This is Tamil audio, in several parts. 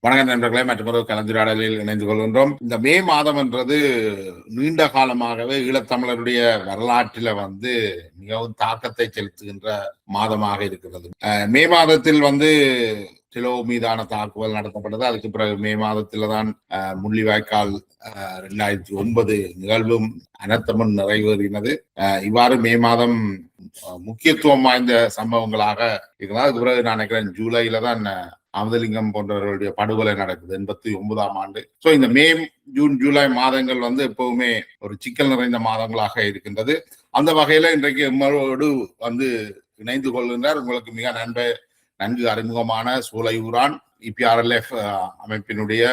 வணக்கம் நண்பர்களே, மற்றொரு கலந்துரையாடலில் இணைந்து கொள்கின்றோம். இந்த மே மாதம் என்றது நீண்ட காலமாகவே ஈழத்தமிழருடைய வரலாற்றில மிகவும் தாக்கத்தை செலுத்துகின்ற மாதமாக இருக்கிறது. மே மாதத்தில் சிலோ மீதான தாக்குதல் நடத்தப்பட்டது. அதுக்கு பிறகு மே மாதத்தில தான் முள்ளிவாய்க்கால் 2009 நிகழ்வும் அனர்த்தமும் நிறைவேறினது. இவ்வாறு மே மாதம் முக்கியத்துவம் வாய்ந்த சம்பவங்களாக இருக்கிறது. அதுக்கு பிறகு நான் நினைக்கிறேன் ஜூலைல தான் அமுதலிங்கம் போன்றவர்களுடைய படுகொலை நடக்குது 89ஆம் ஆண்டு. சோ இந்த மே, ஜூன், ஜூலை மாதங்கள் எப்பவுமே ஒரு சிக்கல் நிறைந்த மாதங்களாக இருக்கின்றது. அந்த வகையில இன்றைக்கு எம்மோடு இணைந்து கொள்கின்றார் உங்களுக்கு மிக நன்கு அறிமுகமான சூலையூரான் இபிஆர்எல்எஃப் அமைப்பினுடைய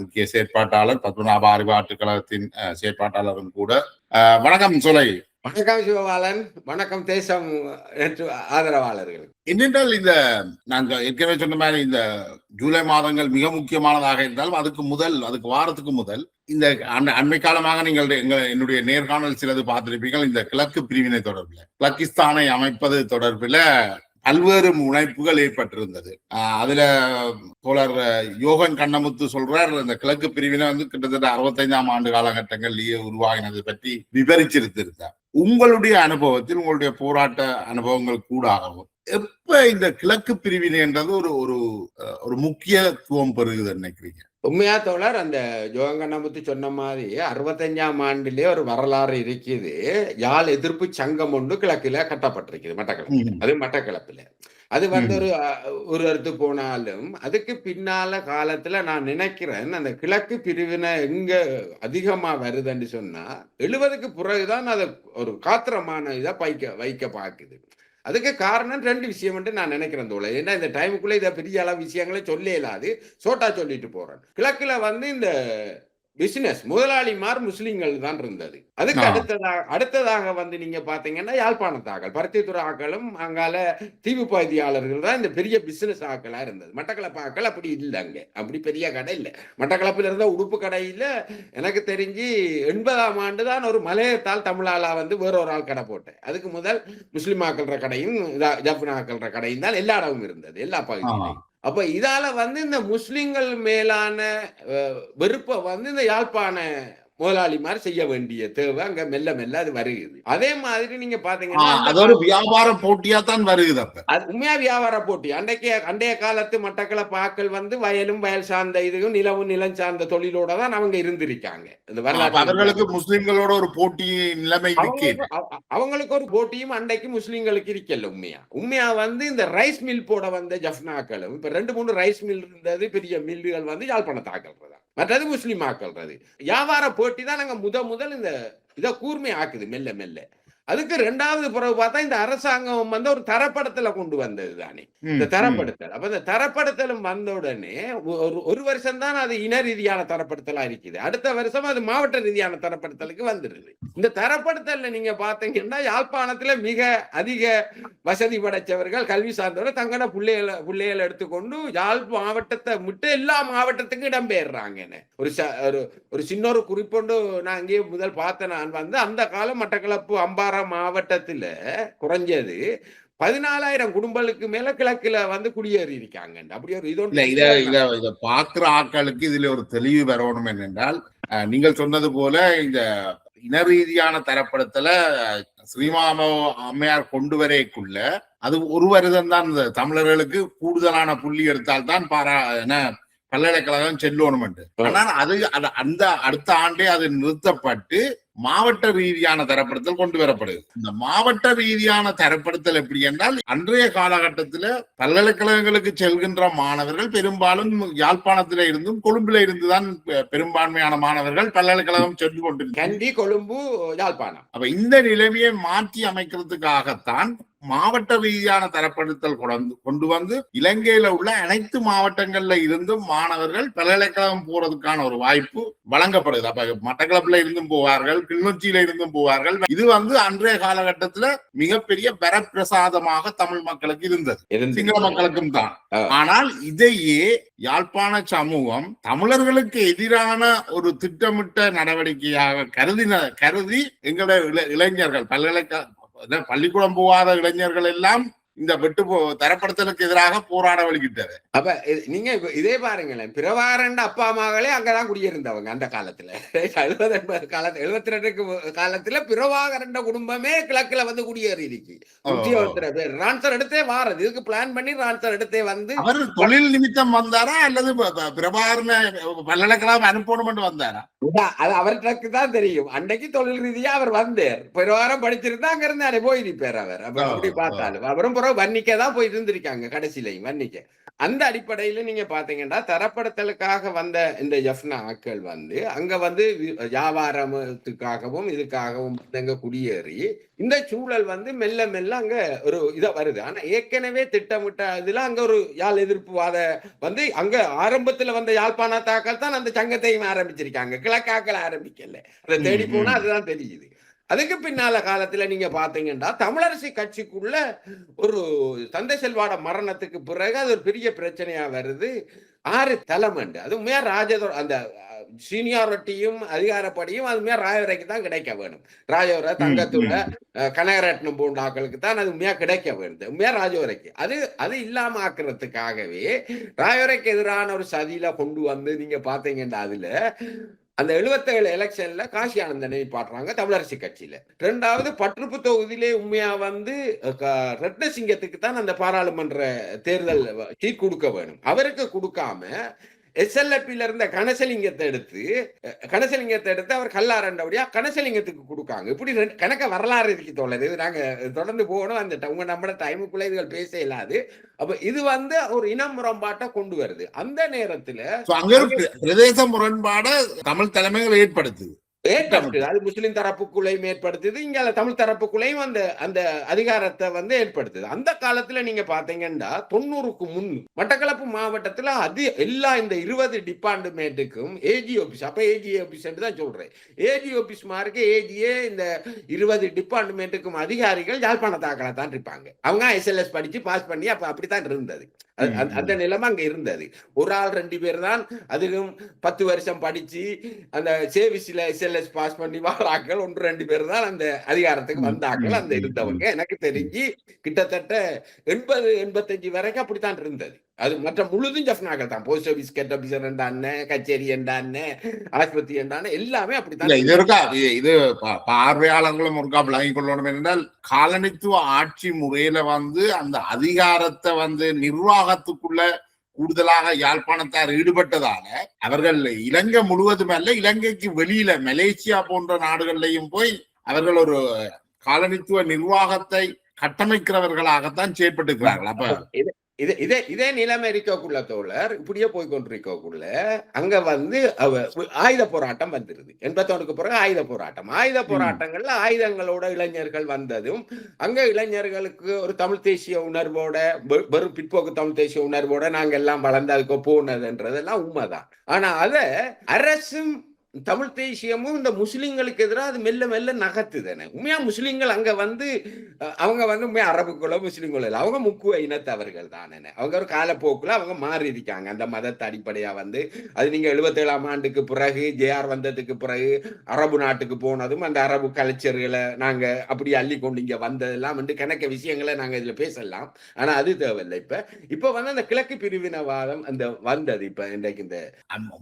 முக்கிய செயற்பாட்டாளர், பத்மநாப அறிவாற்றுக் கழகத்தின் செயற்பாட்டாளரும் கூட. வணக்கம் சூலை. வணக்கம் சிவபாலன். வணக்கம் தேசம் ஆதரவாளர்கள். என்னென்றால் இந்த நாங்கள் ஏற்கனவே சொன்ன மாதிரி இந்த ஜூலை மாதங்கள் மிக முக்கியமானதாக இருந்தாலும் அதுக்கு வாரத்துக்கு முதல் இந்த அண்மை காலமாக நீங்கள் என்னுடைய நேர்காணல் சிலது பார்த்திருப்பீர்கள். இந்த கிழக்கு பிரிவினை தொடர்பில், கிழக்கிஸ்தானை அமைப்பது தொடர்பில் பல்வேறு முனைப்புகள் ஏற்பட்டிருந்தது. அதுல தோழர் யோகன் கண்ணமுத்து சொல்றார், இந்த கிழக்கு பிரிவினை கிட்டத்தட்ட 65ஆம் ஆண்டு காலகட்டங்களிலேயே உருவாகினது பற்றி விவரிச்சிருந்தார். உங்களுடைய அனுபவத்தில், உங்களுடைய போராட்ட அனுபவங்கள் கூடாகவும் எப்ப இந்த கிழக்கு பிரிவினை என்றது ஒரு முக்கியத்துவம் பெறுகிறது நினைக்கிறீங்க? உண்மையா தோழர், அந்த ஜோகங்கண்ணமுத்து சொன்ன மாதிரி 65ஆம் ஆண்டிலே ஒரு வரலாறு இருக்குது. யாழ் எதிர்ப்பு சங்கம் ஒன்று கிழக்குல கட்டப்பட்டிருக்குது, மட்டக்களப்பு. அது மட்டக்களப்புல அது ஒரு இடத்து போனாலும் அதுக்கு பின்னால காலத்துல நான் நினைக்கிறேன் அந்த கிழக்கு பிரிவினை எங்க அதிகமா வருதுன்னு சொன்னா 70க்கு பிறகுதான் அதை ஒரு காத்திரமான இதா வைக்க பாக்குது. அதுக்கு காரணம் 2 விஷயம் நான் நினைக்கிறேன் தோழர். ஏன்னா இந்த டைமுக்குள்ள இதை பெரிய அளவு விஷயங்களை சொல்ல இயலாது, சோட்டா சொல்லிட்டு போறேன். கிழக்குல இந்த பிசினஸ் முதலாளிமார் முஸ்லிம்கள் தான் இருந்தது. அதுக்கு அடுத்ததாக நீங்க பாத்தீங்கன்னா யாழ்ப்பாணத்து ஆக்கள், பருத்தித்துறை ஆக்களும் அங்கால தீவு பகுதியாளர்கள் தான் இந்த பெரிய பிசினஸ் ஆக்களா இருந்தது. மட்டக்களப்பு ஆக்கள் அப்படி இல்லை, அங்க அப்படி பெரிய கடை இல்லை. மட்டக்களப்புல இருந்த உடுப்பு கடையில எனக்கு தெரிஞ்சு 80ஆம் ஆண்டு தான் ஒரு மலையத்தால் தமிழாலா வேற ஒரு ஆள் கடை போட்டேன். அதுக்கு முதல் முஸ்லிம் ஆக்கள்ற கடையும் ஜப்னா ஆக்கள்ற கடையும் தான் எல்லா இடமும் இருந்தது, எல்லா பகுதியிலையும். அப்ப இதால இந்த முஸ்லிம்கள் மேலான வெறுப்ப இந்த யாழ்ப்பாண முதலாளிமார் செய்ய வேண்டிய தேவை அங்க மெல்ல மெல்ல அது வருகிறது. அதே மாதிரி நீங்க பாத்தீங்கன்னா அது ஒரு வியாபார போட்டியா தான் வருகிறது. அது உண்மையா வியாபார போட்டி. அண்டைய காலத்து மட்டக்களப்பு ஆக்கள் வயலும் வயல் சார்ந்த இதுவும் நிலவும் நிலம் சார்ந்த தொழிலோட தான் அவங்க இருந்திருக்காங்க. இந்த வரலாற்று முஸ்லிம்களோட ஒரு போட்டி நிலைமை, அவங்களுக்கு ஒரு போட்டியும் அண்டைக்கு முஸ்லிம்களுக்கு இருக்கல. உண்மையா இந்த ரைஸ் மில் போட வந்த ஜப்னாக்களும் இப்ப 2-3 ரைஸ் மில் இருந்தது, பெரிய மில்லுகள் யாழ்ப்பாணத்தை ஆக்கல்றதா, மற்றது முஸ்லீம் ஆக்கல்றது. வியாபார போட்டி தான் நாங்க முதல் இந்த இதை கூர்மை ஆக்குது மெல்ல மெல்ல. அதுக்கு 2வது பிறகு பார்த்தா இந்த அரசாங்கம் ஒரு தரப்படுத்தலை கொண்டு வந்தது தானே, இந்த தரப்படுத்தல். அப்ப இந்த தரப்படுத்தலும் வந்த உடனே ஒரு வருஷம் தான் அது இன ரீதியான தரப்படுத்தலா இருக்குது. அடுத்த வருஷம் அது மாவட்ட ரீதியான தரப்படுத்தலுக்கு வந்துருது. இந்த தரப்படுத்தல நீங்க பாத்தீங்கன்னா யாழ்ப்பாணத்துல மிக அதிக வசதி படைச்சவர்கள், கல்வி சார்ந்தவர்கள் தங்களோட பிள்ளைகளை எடுத்துக்கொண்டு யாழ் மாவட்டத்தை விட்டு எல்லா மாவட்டத்துக்கும் இடம்பெயர்றாங்க. ஒரு சின்ன குறிப்பொண்டு நான் இங்கே முதல் பார்த்தேன். நான் அந்த காலம் மட்டக்களப்பு அம்பாறை மாவட்டத்துல குறைஞ்சது 14,000 குடும்பங்களுக்கு மேல கிழக்குல குடியேறி இருக்காங்க. அப்படி ஒரு இதை பாக்குற ஆட்களுக்கு இதுல ஒரு தெளிவு வரணும் என்னென்றால், நீங்கள் சொன்னது போல இந்த இன ரீதியான தரப்படுத்தல ஸ்ரீமாமோ அம்மையார் கொண்டு வரைக்குள்ள அது ஒரு வருடம் தான் தமிழர்களுக்கு கூடுதலான புள்ளி எடுத்தால் தான் பல்கலைக்கழகம் செல்லணும். ஆனால் அது அந்த அடுத்த ஆண்டே அது நிறுத்தப்பட்டு மாவட்ட ரீதியான தரப்படுத்தல் கொண்டு வரப்படுது. இந்த மாவட்ட ரீதியான தரப்படுத்தல் எப்படி என்றால், அன்றைய காலகட்டத்தில் பல்கலைக்கழகங்களுக்கு செல்கின்ற மாணவர்கள் பெரும்பாலும் யாழ்ப்பாணத்தில இருந்தும் கொழும்புல இருந்துதான் பெரும்பான்மையான மாணவர்கள் பல்கலைக்கழகம் சென்று கொண்டிருந்தார். கண்டி, கொழும்பு, யாழ்ப்பாணம். அப்ப இந்த நிலைமையை மாற்றி அமைக்கிறதுக்காகத்தான் மாவட்ட ரீதியான தரப்படுத்தல் கொண்டு இலங்கையில உள்ள அனைத்து மாவட்டங்கள்ல இருந்தும் மாணவர்கள் பல்கலைக்கழகம் போறதுக்கான ஒரு வாய்ப்பு வழங்கப்படுது. அப்ப மட்டக்களப்புல இருந்தும் போவார்கள், கிளிநொச்சியில இருந்தும் போவார்கள். இது அன்றைய காலகட்டத்துல மிகப்பெரிய வரப்பிரசாதமாக தமிழ் மக்களுக்கு இருந்தது, சிங்கள மக்களுக்கும் தான். ஆனால் இதையே யாழ்ப்பாண சமூகம் தமிழர்களுக்கு எதிரான ஒரு திட்டமிட்ட நடவடிக்கையாக கருதி எங்களுடைய இளைஞர்கள், பல்கலைக்கழக பள்ளிக்கூடம் போகாத இளைஞர்கள் எல்லாம் இந்த தரப்படுத்தலுக்கு எதிராக போராட வழிகிட்டாரு. அப்ப நீங்க இதே பாருங்களேன், பிரபாகரன் அப்பா அம்மாக்களே அங்கதான் குடியிருந்தவங்க அந்த காலத்துல. 70 காலத்துல 72 காலத்துல பிரபாகரன் குடும்பமே கிழக்குல வந்து குடியேறி இருக்கு. உத்தியோகத்துல பேர் ரான்சர் எடுத்தே வாரது, இதுக்கு பிளான் பண்ணி ரான்சர் எடுத்தே வந்து. அவர் தொழில் நிமித்தம் வந்தாரா அல்லது பிரபாகரன் பல்கலைக்கழகம் அனுப்பணும் வந்தாரா? அது அவருக்கு தான் தெரியும். அன்னைக்கு தொழில் ரீதியா அவர் வந்தார். பிரபாகரன் படிச்சிருந்தா அங்க இருந்து போயிருப்பார் அவர். அப்படி பார்த்தாலும் அவரும் பிறகு வன்னிக்க தான் போய் இருந்திருக்காங்க கடைசியிலையும் வன்னிக்க. அந்த அடிப்படையில நீங்க பாத்தீங்கன்னா தரப்படுத்தலுக்காக வந்த இந்த ஜஃப்னா ஆக்கள் வந்து அங்க வந்து வியாபாரத்துக்காகவும் இதுக்காகவும் அங்க குடியேறி இந்த சூழல் வந்து மெல்ல மெல்ல அங்க ஒரு இதை வருது. ஆனா ஏற்கனவே திட்டமிட்ட இதுல அங்க ஒரு யாழ் எதிர்ப்புவாத வந்து அங்க ஆரம்பத்துல வந்த யாழ்ப்பாணத்தாக்கள் தான் அந்த சங்கத்தையும் ஆரம்பிச்சிருக்காங்க, கிழக்காக்கள் ஆரம்பிக்கல. அதை தேடி போனா அதுதான் தெரியுது. அதுக்கு பின்னால காலத்துல நீங்க பாத்தீங்கன்னா தமிழரசு கட்சிக்குள்ள ஒரு தந்தை செல்வாட மரணத்துக்கு பிறகு அது ஒரு பெரிய பிரச்சனையா வருது. 6 தலைமண்டு அது உண்மையா அந்த சீனியாரிட்டியும் அதிகாரப்படியும் அது உண்மையா ராயவரைக்கு தான் கிடைக்க வேணும். ராஜவரை தங்கத்துறை கனகரட்னம் போன்ற ஆக்களுக்கு தான் அது உண்மையா கிடைக்க வேணும், உண்மையா ராஜவரைக்கு. அது இல்லாம ஆக்குறதுக்காகவே ராயவரைக்கு எதிரான ஒரு சதியில கொண்டு வந்து நீங்க பாத்தீங்கன்னா அதுல அந்த 77 எலெக்ஷன்ல காசி ஆனந்தனை பாடுறாங்க தமிழரசு கட்சியில. 2வது பற்றுப்பு தொகுதியிலே உண்மையா வந்து ரத்னசிங்கத்துக்கு தான் அந்த பாராளுமன்ற தேர்தல் சீட் கொடுக்க வேணும். அவருக்கு கொடுக்காம SLFல இருந்த கனசலிங்கத்தை எடுத்து அவர் கல்லாரண்டபடியா கனசலிங்கத்துக்கு கொடுக்காங்க. இப்படி கணக்க வரலாறு இருக்கு தோழர். இது நாங்க தொடர்ந்து போகணும், அந்த உங்க நம்ம டைமுக்குள்ள இதுகள் பேச இயலாது. அப்ப இது வந்து ஒரு இன முரண்பாட்டை கொண்டு வருது. அந்த நேரத்துல பிரதேச முரண்பாடு தமிழ் தலைமைகள் ஏற்படுத்துது. அது முஸ்லிம் தரப்புக்குள்ளையும் ஏற்படுத்துது, இங்க தமிழ் தரப்புக்குள்ளையும் அந்த அதிகாரத்தை வந்து ஏற்படுத்துது. அந்த காலத்துல நீங்க பாத்தீங்கன்னா 90க்கு முன் மட்டக்களப்பு மாவட்டத்துல எல்லா இந்த 20 டிபார்ட்மெண்ட்டுக்கும் ஏஜி ஆபீஸ், அப்ப ஏஜி ஆபீஸ் தான் சொல்றேன், ஏஜி ஆபீஸ் மாதிரி ஏஜியே இந்த 20 டிபார்ட்மெண்ட்டுக்கும் அதிகாரிகள் யாழ்ப்பாணத்தாக்களை தான் இருப்பாங்க. அவங்க SLS படிச்சு பாஸ் பண்ணி அப்ப அப்படித்தான் இருந்தது. அந்த நிலைமை அங்க இருந்தது. ஒரு ஆள் 2 பேர் தான், அதுக்கும் 10 வருஷம் படிச்சு அந்த சேவிஸ்ல SLS பாஸ் பண்ணி வாராக்கள் 1-2 பேர் தான் அந்த அதிகாரத்துக்கு வந்தாக்கள் அந்த இருந்தவங்க. எனக்கு தெரிஞ்சு கிட்டத்தட்ட 80-85 வரைக்கும் அப்படித்தான் இருந்தது. அது மற்ற முழுதும் ஜஃப்னாக்கள் தான். போஸ்ட் ஆபீஸ் கெட் ஆபீசர் என்றான்னு, கச்சேரி என்றான்னு, ஆஸ்பத்திரி என்றான்னு எல்லாமே அப்படித்தான். இது பார்வையாளர்களும் ஒருக்கா விளங்கிக் கொள்ளணும் என்றால், காலனித்துவ ஆட்சி முறையில வந்து அந்த அதிகாரத்தை வந்து நிர்வாகத்துக்குள்ள கூடுதலாக யாழ்ப்பாணத்தார் ஈடுபட்டதால அவர்கள் இலங்கை முழுவதும் அல்ல, இலங்கைக்கு வெளியில மலேசியா போன்ற நாடுகள்லையும் போய் அவர்கள் ஒரு காலனித்துவ நிர்வாகத்தை கட்டமைக்கிறவர்களாகத்தான் செயற்பட்டுக்கிறார்கள். அப்ப இதே நிலைமை இருக்கக்குள்ள தோழர் இப்படியே போய்கொண்டிருக்கக்குள்ள அங்க வந்து ஆயுத போராட்டம் வந்துருது. 81க்கு பிறகு ஆயுத போராட்டங்கள்ல ஆயுதங்களோட இளைஞர்கள் வந்ததும் அங்க இளைஞர்களுக்கு ஒரு தமிழ் தேசிய உணர்வோட, வெறும் பிற்போக்கு தமிழ் தேசிய உணர்வோட நாங்க எல்லாம் வளர்ந்து அதுக்கு போனதுன்றதெல்லாம் உண்மைதான். ஆனா அத அரசும் தமிழ் தேசியமும் இந்த முஸ்லிம்களுக்கு எதிராக அது மெல்ல மெல்ல நகர்த்துதானே. உண்மையா முஸ்லிம்கள் அங்க வந்து அவங்க வந்து உண்மையா அரபுக்குள்ள முஸ்லிம்கள் இல்லை, அவங்க முக்குவ இனத்தவர்கள் தானே. அவங்க ஒரு காலப்போக்குல அவங்க மாறி இருக்காங்க அந்த மதத்தை அடிப்படையா வந்து. அது நீங்க 77ஆம் ஆண்டுக்கு பிறகு JR வந்ததுக்கு பிறகு அரபு நாட்டுக்கு போனதும் அந்த அரபு கல்ச்சர்களை நாங்க அப்படி அள்ளி கொண்டு இங்க வந்ததெல்லாம் வந்து கணக்க விஷயங்களை நாங்க இதுல பேசலாம். ஆனா அது தேவையில்லை. இப்ப வந்து அந்த கிழக்கு பிரிவினவாதம் அந்த வந்தது. இப்ப இன்றைக்கு இந்த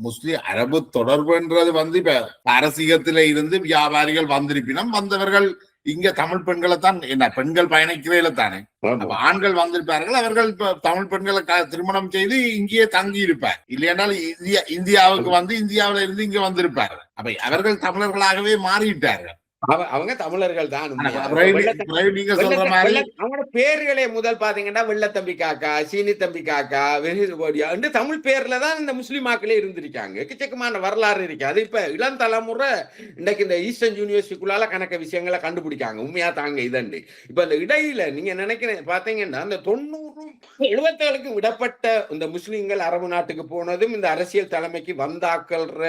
முஸ்லிம் அரபு தொடர்புன்றது வந்து இப்ப அரசியத்தில இருந்து வியாபாரிகள் வந்திருப்பினும் வந்தவர்கள் இங்க தமிழ் பெண்களை தான், என்ன பெண்கள் பயணிக்கிறேல தானே, ஆண்கள் வந்திருப்பார்கள். அவர்கள் தமிழ் பெண்களை திருமணம் செய்து இங்கேயே தங்கி இருப்பார். இல்லையென்றால் இந்தியாவுக்கு வந்து இந்தியாவில இருந்து இங்க வந்திருப்பார்கள். அப்ப அவர்கள் தமிழர்களாகவே மாறிவிட்டார்கள். அவங்க தமிழர்கள் தான். அவங்களோட பேர்களே முதல் பாத்தீங்கன்னா வெள்ளத்தம்பி காக்கா, சீனி தம்பி காக்கா, வெகுபடியா தமிழ் பேர்ல தான் இந்த முஸ்லிம் ஆக்களே இருந்திருக்காங்க. எக்கச்சக்கமான வரலாறு இருக்கு. அது இப்ப இளம் தலைமுறை இன்னைக்கு இந்த ஈஸ்டர்ன் யூனிவர்சிட்டிக்குள்ளால கணக்க விஷயங்களை கண்டுபிடிக்காங்க. உண்மையா தாங்க இதண்டு. இப்ப அந்த இடையில நீங்க நினைக்கிறேன் பாத்தீங்கன்னா அந்த 90-77க்கு விடப்பட்ட இந்த முஸ்லிம்கள் அரபு நாட்டுக்கு போனதும் இந்த அரசியல் தலைமைக்கு வந்தாக்கள்ற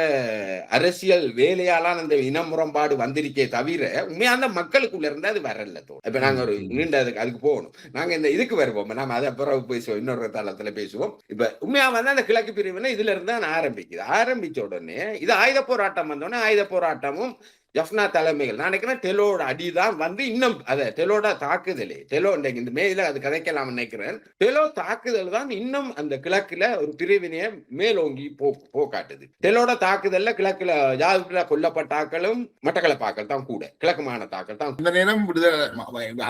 அரசியல் வேலையாலான அந்த இன முரண்பாடு வந்திருக்கே தவிர உண்மையா அந்த மக்களுக்குள்ள இருந்து அது வரல. இப்ப நாங்க ஒரு நீண்ட அதுக்கு போகணும். நாங்க இந்த இதுக்கு வருவோம், நாம அதை பிறகு பேசுவோம், இன்னொரு தளத்துல பேசுவோம். இப்ப உண்மையா வந்து அந்த கிழக்கு பிரிவினை இதுல இருந்து ஆரம்பிக்குது. ஆரம்பிச்ச உடனே இது ஆயுத போராட்டம் வந்தோடனே ஆயுத போராட்டமும் ஜஃப்னா தலைமைகள் நான் நினைக்கிறேன் டெலோட அடிதான் வந்து இன்னும் டெலோட தாக்குதலே இந்த மேல அது கதைக்கலாம் நினைக்கிறேன். டெலோ தாக்குதல் தான் இன்னும் அந்த கிழக்குல ஒரு பிரிவினையை மேலோங்கி போக்காட்டுது. டெலோட தாக்குதல்ல கிழக்குல யாருக்குள்ள கொல்லப்பட்டாக்களும் மட்டக்களப்பாக்கள் தான் கூட, கிழக்கு மாகாணத்தாக்கள் தான். இந்த நேரம்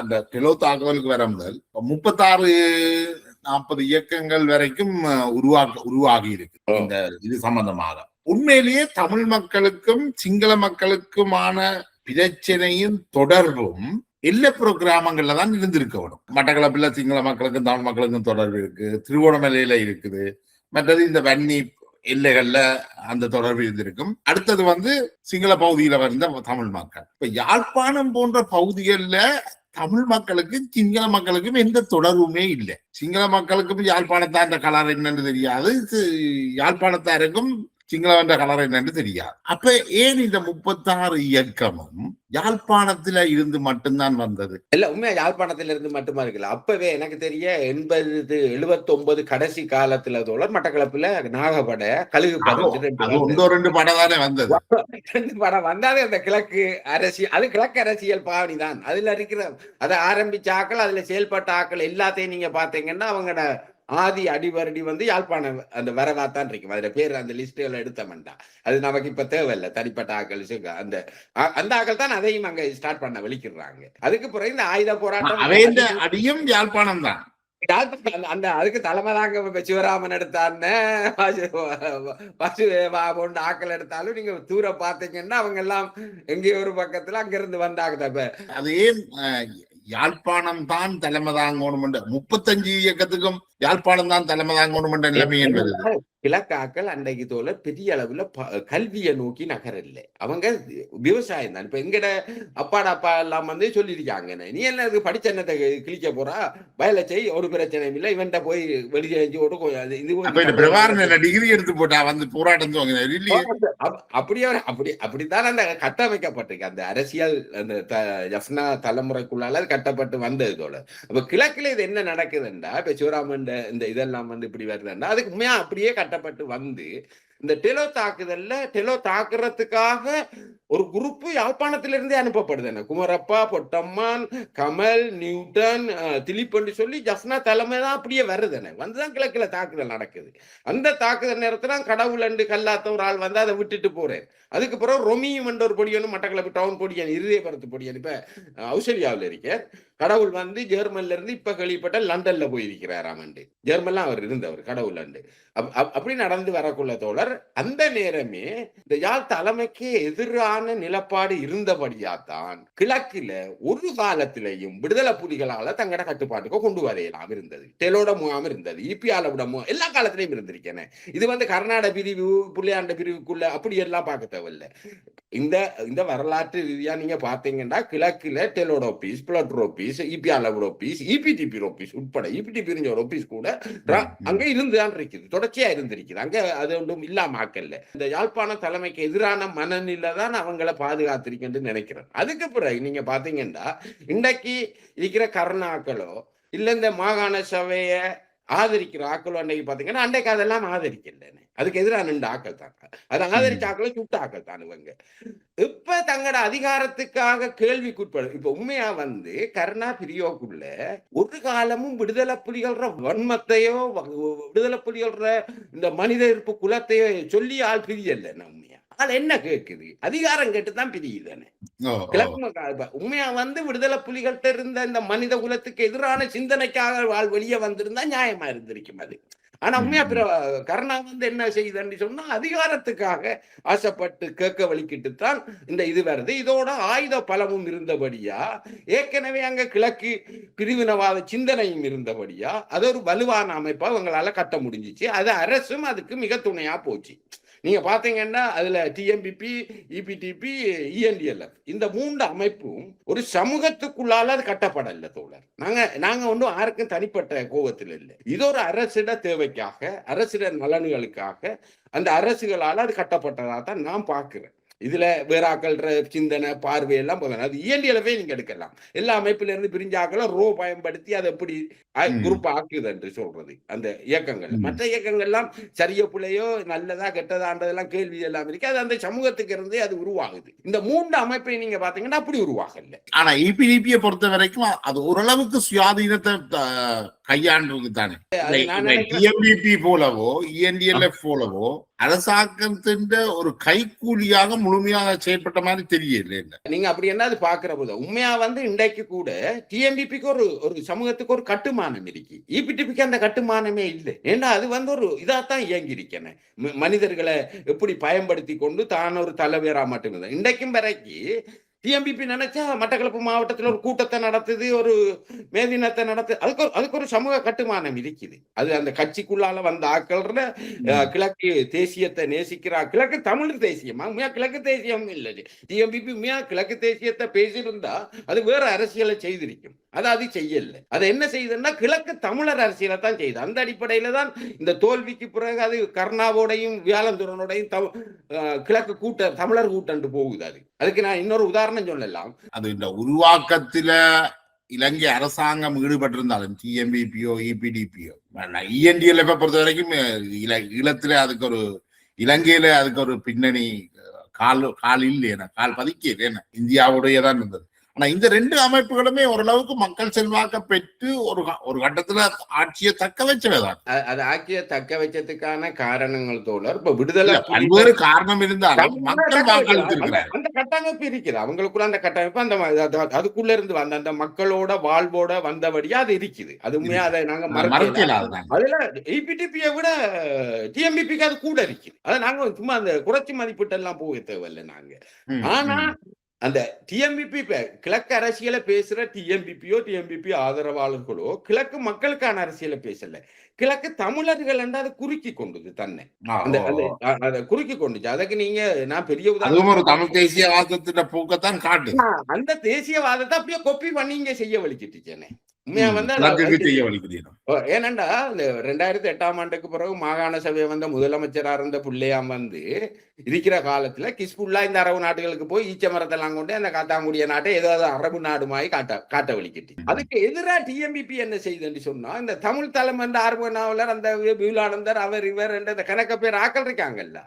அந்த டெலோ தாக்குதலுக்கு வர முதல் 36-40 இயக்கங்கள் வரைக்கும் உருவாகி இருக்கு இந்த இது சம்பந்தமாக. உண்மையிலேயே தமிழ் மக்களுக்கும் சிங்கள மக்களுக்குமான பிரச்சனையின் தொடர்பும் எல்லைப்புற கிராமங்கள்ல தான் இருந்திருக்க வேணும். மட்டக்களப்பில் சிங்கள மக்களுக்கும் தமிழ் மக்களுக்கும் தொடர்பு இருக்கு, திருவோணமலையில இருக்குது, மற்றது இந்த வன்னி எல்லைகள்ல அந்த தொடர்பு இருந்திருக்கும். அடுத்தது வந்து சிங்கள பகுதியில வந்த தமிழ் மக்கள். இப்ப யாழ்ப்பாணம் போன்ற பகுதிகளில் தமிழ் மக்களுக்கும் சிங்கள மக்களுக்கும் எந்த தொடர்புமே இல்லை. சிங்கள மக்களுக்கும் யாழ்ப்பாணத்தார் கலர் என்னன்னு தெரியாது, யாழ்ப்பாணத்தாருக்கும் சிங்களம் என்ற கலர் என்னன்னு தெரியாது. அப்ப ஏன் இந்த 36 இயக்கமும் யாழ்ப்பாணத்துல இருந்து மட்டும்தான் வந்தது? இல்ல, உண்மையா யாழ்ப்பாணத்துல இருந்து மட்டுமா இருக்குல்ல. அப்பவே எனக்கு தெரிய 80-79 கடைசி காலத்துல தோழர் மட்டக்களப்புல நாகப்படை, கழுகு படம் 2 படம் தானே வந்தது. 2 படம் வந்தாலே அந்த கிழக்கு அரசியல், அது கிழக்கு அரசியல் பாவனி தான். அதுல இருக்கிற அதை ஆரம்பிச்ச ஆக்கள், அதுல செயல்பட்ட ஆக்கள் எல்லாத்தையும் நீங்க பாத்தீங்கன்னா அவங்க ஆதி அடிவரடி வந்து யாழ்ப்பாணம் அந்த வரவாத்தான் இருக்கும். அதுல பேர் அந்த லிஸ்டுகளை எடுத்தமெண்டா அது நமக்கு இப்ப தேவையில்லை. தனிப்பட்ட ஆக்கள் அந்த அந்த ஆக்கள் தான் அதையும் அங்க ஸ்டார்ட் பண்ண வெளிக்கிறாங்க. அதுக்கு பிறகு இந்த ஆயுத போராட்டம் அடியும் யாழ்ப்பாணம் தான். அந்த அதுக்கு தலைமை தாங்க சிவராமன் எடுத்தான்னு ஆக்கள் எடுத்தாலும் நீங்க தூர பாத்தீங்கன்னா அவங்க எல்லாம் எங்கேயோ ஒரு பக்கத்துல அங்க இருந்து வந்தாங்க. அது ஏன் யாழ்ப்பாணம் தான் தலைமை தாங்கணும்? 35 இயக்கத்துக்கும் யாழ்ப்பாணம் தான் தலைமை தாங்கணும் என்ற நிலைமை என்பது கிழக்காக்கள் அன்றைக்கு தோல பெரிய அளவுல கல்வியை நோக்கி நகர் இல்லை. அவங்க விவசாயம் தான். இப்ப எங்கட அப்பாட அப்பா எல்லாம் வந்து சொல்லியிருக்காங்க, நீ என்ன இது படிச்ச என்னத்தை கிழிக்க போறா, வயலை செய், ஒரு பிரச்சனை இல்லை, இவன்ட்ட போய் வெளியே டிகிரி எடுத்து போட்டா வந்து போராட்டம் அப்படித்தான் அந்த கட்டமைக்கப்பட்டிருக்கு. அந்த அரசியல் அந்த ஜஃப்னா தலைமுறைக்குள்ளால கட்டப்பட்டு வந்தது தோல. அப்ப கிழக்குல இது என்ன நடக்குதுண்டா, இப்ப சிவராமன் இந்த இதெல்லாம் வந்து இப்படி வருதுன்னா அதுக்கு உண்மையா அப்படியே கட்டப்பட்டு வந்து இந்த டெலோ தாக்குதல்ல டெலோ தாக்குறதுக்காக ஒரு குரூப் யாழ்ப்பாணத்திலிருந்தே அனுப்பப்படுது. குமரப்பா, பொட்டம்மான், கமல், நியூட்டன், திலீப் சொல்லி ஜஃப்னா தலைமை தான் அப்படியே வருதுன்னு வந்துதான் கிழக்குல தாக்குதல் நடக்குது. அந்த தாக்குதல் நேரத்துல கடவுள் அண்டு கல்லாத்த ஒரு ஆள் வந்து அதை விட்டுட்டு போறேன். அதுக்கு பிறகு ரொமியும் என்ற ஒரு பொடியனும் மட்டக்களப்பு டவுன் பொடியன், இருதயபுரத்து பொடியன் இப்ப ஆஸ்திரேலியாவில் இருக்க கடவுள் வந்து ஜெர்மன்ல இருந்து இப்ப கேள்விப்பட்ட லண்டன்ல போயிருக்கிறாராம். ஜெர்மன்ல அவர் இருந்தவர் கடவுள் அண்டு அப்படி நடந்து வரக்குள்ள தோழர். அந்த நேரமே இந்த யாழ் தலைமைக்கு எதிரான நிலப்பாடு இருந்தபடியாத்தான் கிழக்குல ஒரு காலத்திலையும் விடுதலை புலிகளால தங்கட கட்டுப்பாட்டுக்கு கொண்டு வரையலாம் இருந்தது. டெலோட முகாம் இருந்தது, இபிஆல விட எல்லா காலத்திலையும் இருந்திருக்கேன். இது வந்து கர்நாடக பிரிவு, புள்ளையாண்ட பிரிவுக்குள்ள அப்படி எல்லாம் பார்க்க தேவையில்லை. இந்த வரலாற்று ரீதியா நீங்க பாத்தீங்கன்னா கிழக்குல டெலோட ஆபீஸ், பிளட் ஆபீஸ், இபிஆல ஆபீஸ், இபிடிபி ஆபீஸ் உட்பட இபிடிபி ஆபீஸ் கூட அங்க இருந்துதான் இருக்குது, தொடர்ச்சியா இருந்திருக்குது. அங்க அது ஒன்றும் இல்லாம ஆக்கல்ல. இந்த யாழ்ப்பாண தலைமைக்கு எதிரான மனநிலை தான் அவங்கள பாதுகாத்திருக்குன்னு நினைக்கிறேன். அதுக்கு பிறகு நீங்க பாத்தீங்கன்னா இன்றைக்கு இருக்கிற கருணாக்களோ இல்ல இந்த மாகாண சபைய ஆதரிக்கிற ஆக்களோ அன்னைக்கு பாத்தீங்கன்னா அன்றைக்கு அதெல்லாம் ஆதரிக்கல. அதுக்கு எதிராக நின்று ஆக்கள் தான், அதை ஆதரிச்ச ஆக்களை சுட்ட ஆக்கள் தான் இவங்க. இப்ப தங்களோட அதிகாரத்துக்காக கேள்விக்குட்படும். இப்ப உண்மையா வந்து கருணா பிரியோக்குள்ள ஒரு காலமும் விடுதலை புலிகள வன்மத்தையோ விடுதலை புலிகள இந்த மனித இருப்பு குலத்தையோ சொல்லி ஆள் பிரியல. உண்மையா அது என்ன கேட்குது, அதிகாரம் கேட்டுதான் பிரியுதானே. உண்மையா வந்து விடுதலை புலிகள்கிட்ட இருந்த இந்த மனித குலத்துக்கு எதிரான சிந்தனைக்காக வெளியே வந்திருந்தா நியாயமா இருந்திருக்கும் அது. ஆனா உண்மையா கருணா வந்து என்ன செய்யுதுன்னு சொன்னா அதிகாரத்துக்காக ஆசைப்பட்டு கேட்க வலிக்கிட்டு தான் இந்த இது வருது. இதோட ஆயுத பலமும் இருந்தபடியா, ஏற்கனவே அங்க கிழக்கு பிரிவினவாத சிந்தனையும் இருந்தபடியா அது ஒரு வலுவான அமைப்பா அவங்களால கட்ட முடிஞ்சிச்சு. அது அரசும் அதுக்கு மிக துணையா போச்சு. நீங்க பாத்தீங்கன்னா அதுல டிஎம்பிபி, இபிடிபி, இஎன்டிஎல்எஃப் இந்த 3 அமைப்பும் ஒரு சமூகத்துக்குள்ளால அது கட்டப்படல தோழர். நாங்க ஒன்றும் யாருக்கும் தனிப்பட்ட கோபத்தில் இல்லை. இது ஒரு அரசிட தேவைக்காக, அரசிட நலன்களுக்காக அந்த அரசுகளால் அது கட்டப்பட்டதா தான் நான் பார்க்கிறேன். இதுல வேறாக்கள்ற சிந்தனை பார்வை எல்லாம் போதும். அது இயந்தியலவே நீங்க எடுக்கலாம். எல்லா அமைப்பில இருந்து பிரிஞ்ச ஆக்களை பயன்படுத்தி அதை எப்படி குரூப் ஆக்குது என்று சொல்றது அந்த இயக்கங்கள். மற்ற இயக்கங்கள்லாம் சரிய பிள்ளையோ நல்லதா கெட்டதான்றதெல்லாம் கேள்வி எல்லாம் இருக்கு. அது அந்த சமூகத்துக்கு இருந்தே அது உருவாகுது. இந்த 3 அமைப்பை நீங்க பாத்தீங்கன்னா அப்படி உருவாகல. ஆனா இபிடிபியை பொறுத்த வரைக்கும் அது ஓரளவுக்கு சுயாதீனத்தை கையாண்டுறது தானே. டிஎம்பிபி போலவோ இஎன்டிஎல்எஃப் போலவோ அரசாங்கத்தின் ஒரு கைக்கூலியாக முழுமையாக செயல்பட்ட மாதிரி தெரியல. நீங்க அப்படி என்ன பாக்குற போது உண்மையா இன்றைக்கு கூட டிஎம்பிபிக்கு ஒரு சமூகத்துக்கு ஒரு கட்டுமானம் இருக்கு. இபிடிபிக்கு அந்த கட்டுமானமே இல்லை. ஏன்னா அது ஒரு இதாத்தான் இயங்கி இருக்கேன். மனிதர்களை எப்படி பயன்படுத்தி கொண்டு தான் ஒரு தலைவரா மட்டும் இன்றைக்கும் வரைக்கும் டிஎம்பிபி நினைச்சா மட்டக்களப்பு மாவட்டத்தில் ஒரு கூட்டத்தை நடத்துது, ஒரு மேதினத்தை நடத்துது. அதுக்கு ஒரு சமூக கட்டுமானம் இருக்குது. அது அந்த கட்சிக்குள்ளால வந்த ஆக்கள்ற கிழக்கு தேசியத்தை நேசிக்கிறா. கிழக்கு தமிழ் தேசியமா உண்மையா கிழக்கு தேசியம் இல்லை. டிஎம்பிபி உண்மையா கிழக்கு தேசியத்தை பேசியிருந்தா அது வேற அரசியலை செய்திருக்கும். அது செய்யல. அது என்ன செய்யுதுன்னா கிழக்கு தமிழர் அரசியலை தான் செய்யுது. அந்த அடிப்படையில தான் இந்த தோல்விக்கு பிறகு அது கர்ணாவோடையும் வியாழந்துரனோடையும் கிழக்கு தமிழர் கூட்டண்டு போகுது. அதுக்கு நான் இன்னொரு உதாரணம் சொல்லலாம். அது இந்த உருவாக்கத்துல இலங்கை அரசாங்கம் ஈடுபட்டிருந்தாலும் டிஎம்பிபியோ இபிடிபியோ இஎன்டிஎல்எஃப் பொறுத்த வரைக்கும் ஈழத்துல அதுக்கு ஒரு இலங்கையில அதுக்கு ஒரு பின்னணி கால் இல்லையா, கால் பதிக்க இந்தியாவுடையதான் இருந்தது. ஆனா இந்த 2 அமைப்புகளுமே ஓரளவுக்கு மக்கள் செல்வாக்க பெற்று ஒரு கட்டத்துல ஆட்சியை தக்க வச்சதான். அது ஆட்சியை தக்க வச்சதுக்கான காரணங்கள் தோழர் இப்ப விடுதலை பல்வேறு காரணம் இருந்தாலும் மக்கள் வாக்களித்திருக்கிறார். அந்த கட்டமைப்பு இருக்குது. அவங்களுக்குள்ள அந்த கட்டமைப்பு அந்த அதுக்குள்ள இருந்து வந்த அந்த மக்களோட வாழ்வோட வந்தபடியா அது இருக்குது. அது உண்மையா அதை நாங்க மறக்கலாம். அதுல இபிடிபியை விட டிஎம்பிபிக்கு அது கூட இருக்குது. அதை நாங்க சும்மா அந்த குறைச்சி மதிப்பீட்டு எல்லாம் போக தேவையில்லை நாங்க. ஆனா அந்த டிஎம்பிபி கிழக்கு அரசியலை பேசுற டிஎம்பிபியோ டிஎம்பிபி ஆதரவாளர்களோ கிழக்கு மக்களுக்கான அரசியலை பேசல. கிழக்கு தமிழர்கள் என்று அதை குறுக்கி கொண்டது தன்னை அதை குறுக்கி கொண்டுச்சு. அதுக்கு நீங்க நான் பெரிய உதாரணம் தமிழ் தேசியவாதத்தின் போக்கத்தான் காட்டு. அந்த தேசியவாதத்தை அப்படியே கொப்பி பண்ணி இங்க செய்ய வலிக்கிட்டுச்சேனே. ஏனண்டா இந்த 2008ஆம் ஆண்டுக்கு பிறகு மாகாண சபையை முதலமைச்சரா இருந்த புள்ளையாம் இருக்கிற காலத்துல கிஸ்புல்லா இந்த அரபு நாடுகளுக்கு போய் ஈச்ச மரத்தெல்லாம் கொண்டு அந்த காத்தாங்குடிய நாட்டை ஏதாவது அரபு நாடுமாய் காட்ட வலிக்கிட்டு. அதுக்கு எதிராக டிஎம்பிபி என்ன செய்யுதுன்னு சொன்னா இந்த தமிழ் தலைமை ஆர்வ நாவலர் அந்த விபுலானந்தர் அவர் இவர் என்ற கணக்க பேர் ஆக்கள் இருக்காங்கல்ல,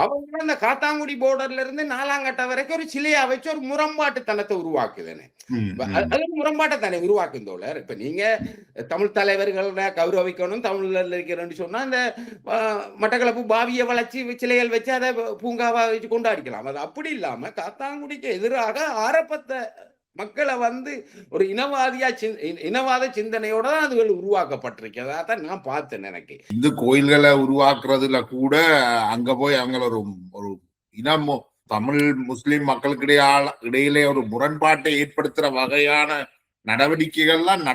அவங்க அந்த காத்தாங்குடி போர்டர்ல இருந்து 4ஆம் கட்ட வரைக்கும் ஒரு சிலையா வச்சு ஒரு முரண்பாட்டு தனத்தை உருவாக்குதுன்னு. அது முரண்பாட்டை தானே உருவாக்கும் தோழர். இப்ப நீங்க தமிழ் தலைவர்களை கௌரவிக்கணும் தமிழ்ல இருக்கிறேன்னு சொன்னா இந்த மட்டக்களப்பு பாவிய வளர்ச்சி சிலைகள் வச்சு அதை பூங்காவா வச்சு கொண்டாடிக்கலாம். அது அப்படி இல்லாம காத்தாங்குடிக்கு எதிராக ஆரம்பத்தை மக்களை ஒரு இனவாத சிந்தனையோட தான் அதுகள் உருவாக்கப்பட்டிருக்கு. அதான் நான் பார்த்தேன். எனக்கு இந்த கோயில்களை உருவாக்குறதுல கூட அங்க போய் அவங்க ஒரு இனமோ தமிழ் முஸ்லிம் மக்களுக்கு இடையிலே ஒரு முரண்பாட்டை ஏற்படுத்துற வகையான நடவடிக்கைகள்லாம்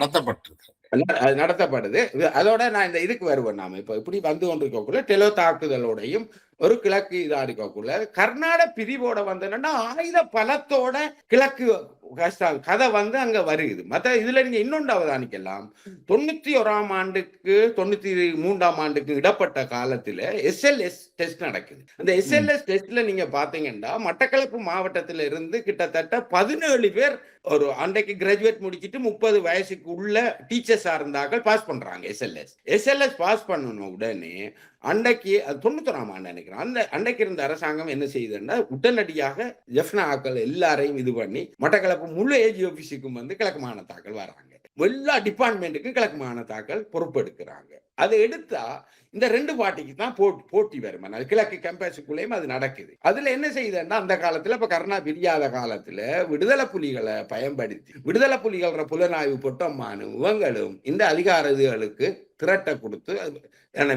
நடத்தப்படுது. அதோட நான் இந்த இதுக்கு வருவேன். நாம இப்ப இப்படி கொண்டிருக்கக்குள்ள டெலோ தாக்குதலோடையும் ஒரு கிழக்கு இதா இருக்கக்குள்ள கர்நாடக பிரிவோட என்னன்னா ஆயுத பலத்தோட கிழக்கு கதை அங்க வருகுது. மற்ற இதுல நீங்க இன்னொன்று அவதானிக்கலாம். 91ஆம் ஆண்டுக்கு 93ஆம் ஆண்டுக்கு இடப்பட்ட காலத்துல SLS டெஸ்ட் நடக்குது. அந்த SLS டெஸ்ட்ல நீங்க பாத்தீங்கன்னா மட்டக்களப்பு மாவட்டத்தில இருந்து கிட்டத்தட்ட 17 பேர் ஒரு அன்றைக்கு கிராஜுவேட் முடிச்சுட்டு 30 வயசுக்கு உள்ள டீச்சர்ஸா இருந்தார்கள் பாஸ் பண்றாங்க. SLS பாஸ் பண்ணணும் உடனே அன்றைக்கு 91ஆம் ஆண்டு நினைக்கிறேன். அந்த அன்றைக்கு இருந்த அரசாங்கம் என்ன செய்யுதுன்னா உடனடியாக ஜெஃப்னா ஆக்கள் எல்லாரையும் இது பண்ணி மட்டக்களப்பு முழு ஏஜி ஆபீஸுக்கும் கிழக்கு மாகாண தாக்கல் வராங்க. எல்லா டிபார்ட்மெண்ட்டுக்கும் கிழக்கு மாகாண தாக்கல் பொறுப்பெடுக்கிறாங்க. அதை எடுத்தா இந்த 2 பார்ட்டிக்கு தான் போட்டி வரும். கிழக்கு கேம்பஸுக்குள்ளேயும் அது நடக்குது. அதுல என்ன செய்யுதுன்னா அந்த காலத்துல இப்ப கருணா பிரியாத காலத்துல விடுதலை புலிகளை பயன்படுத்தி விடுதலை புலிகள புலனாய்வு பொட்டம்மானு இவங்களும் இந்த அதிகாரிகளுக்கு திரட்ட கொடுத்து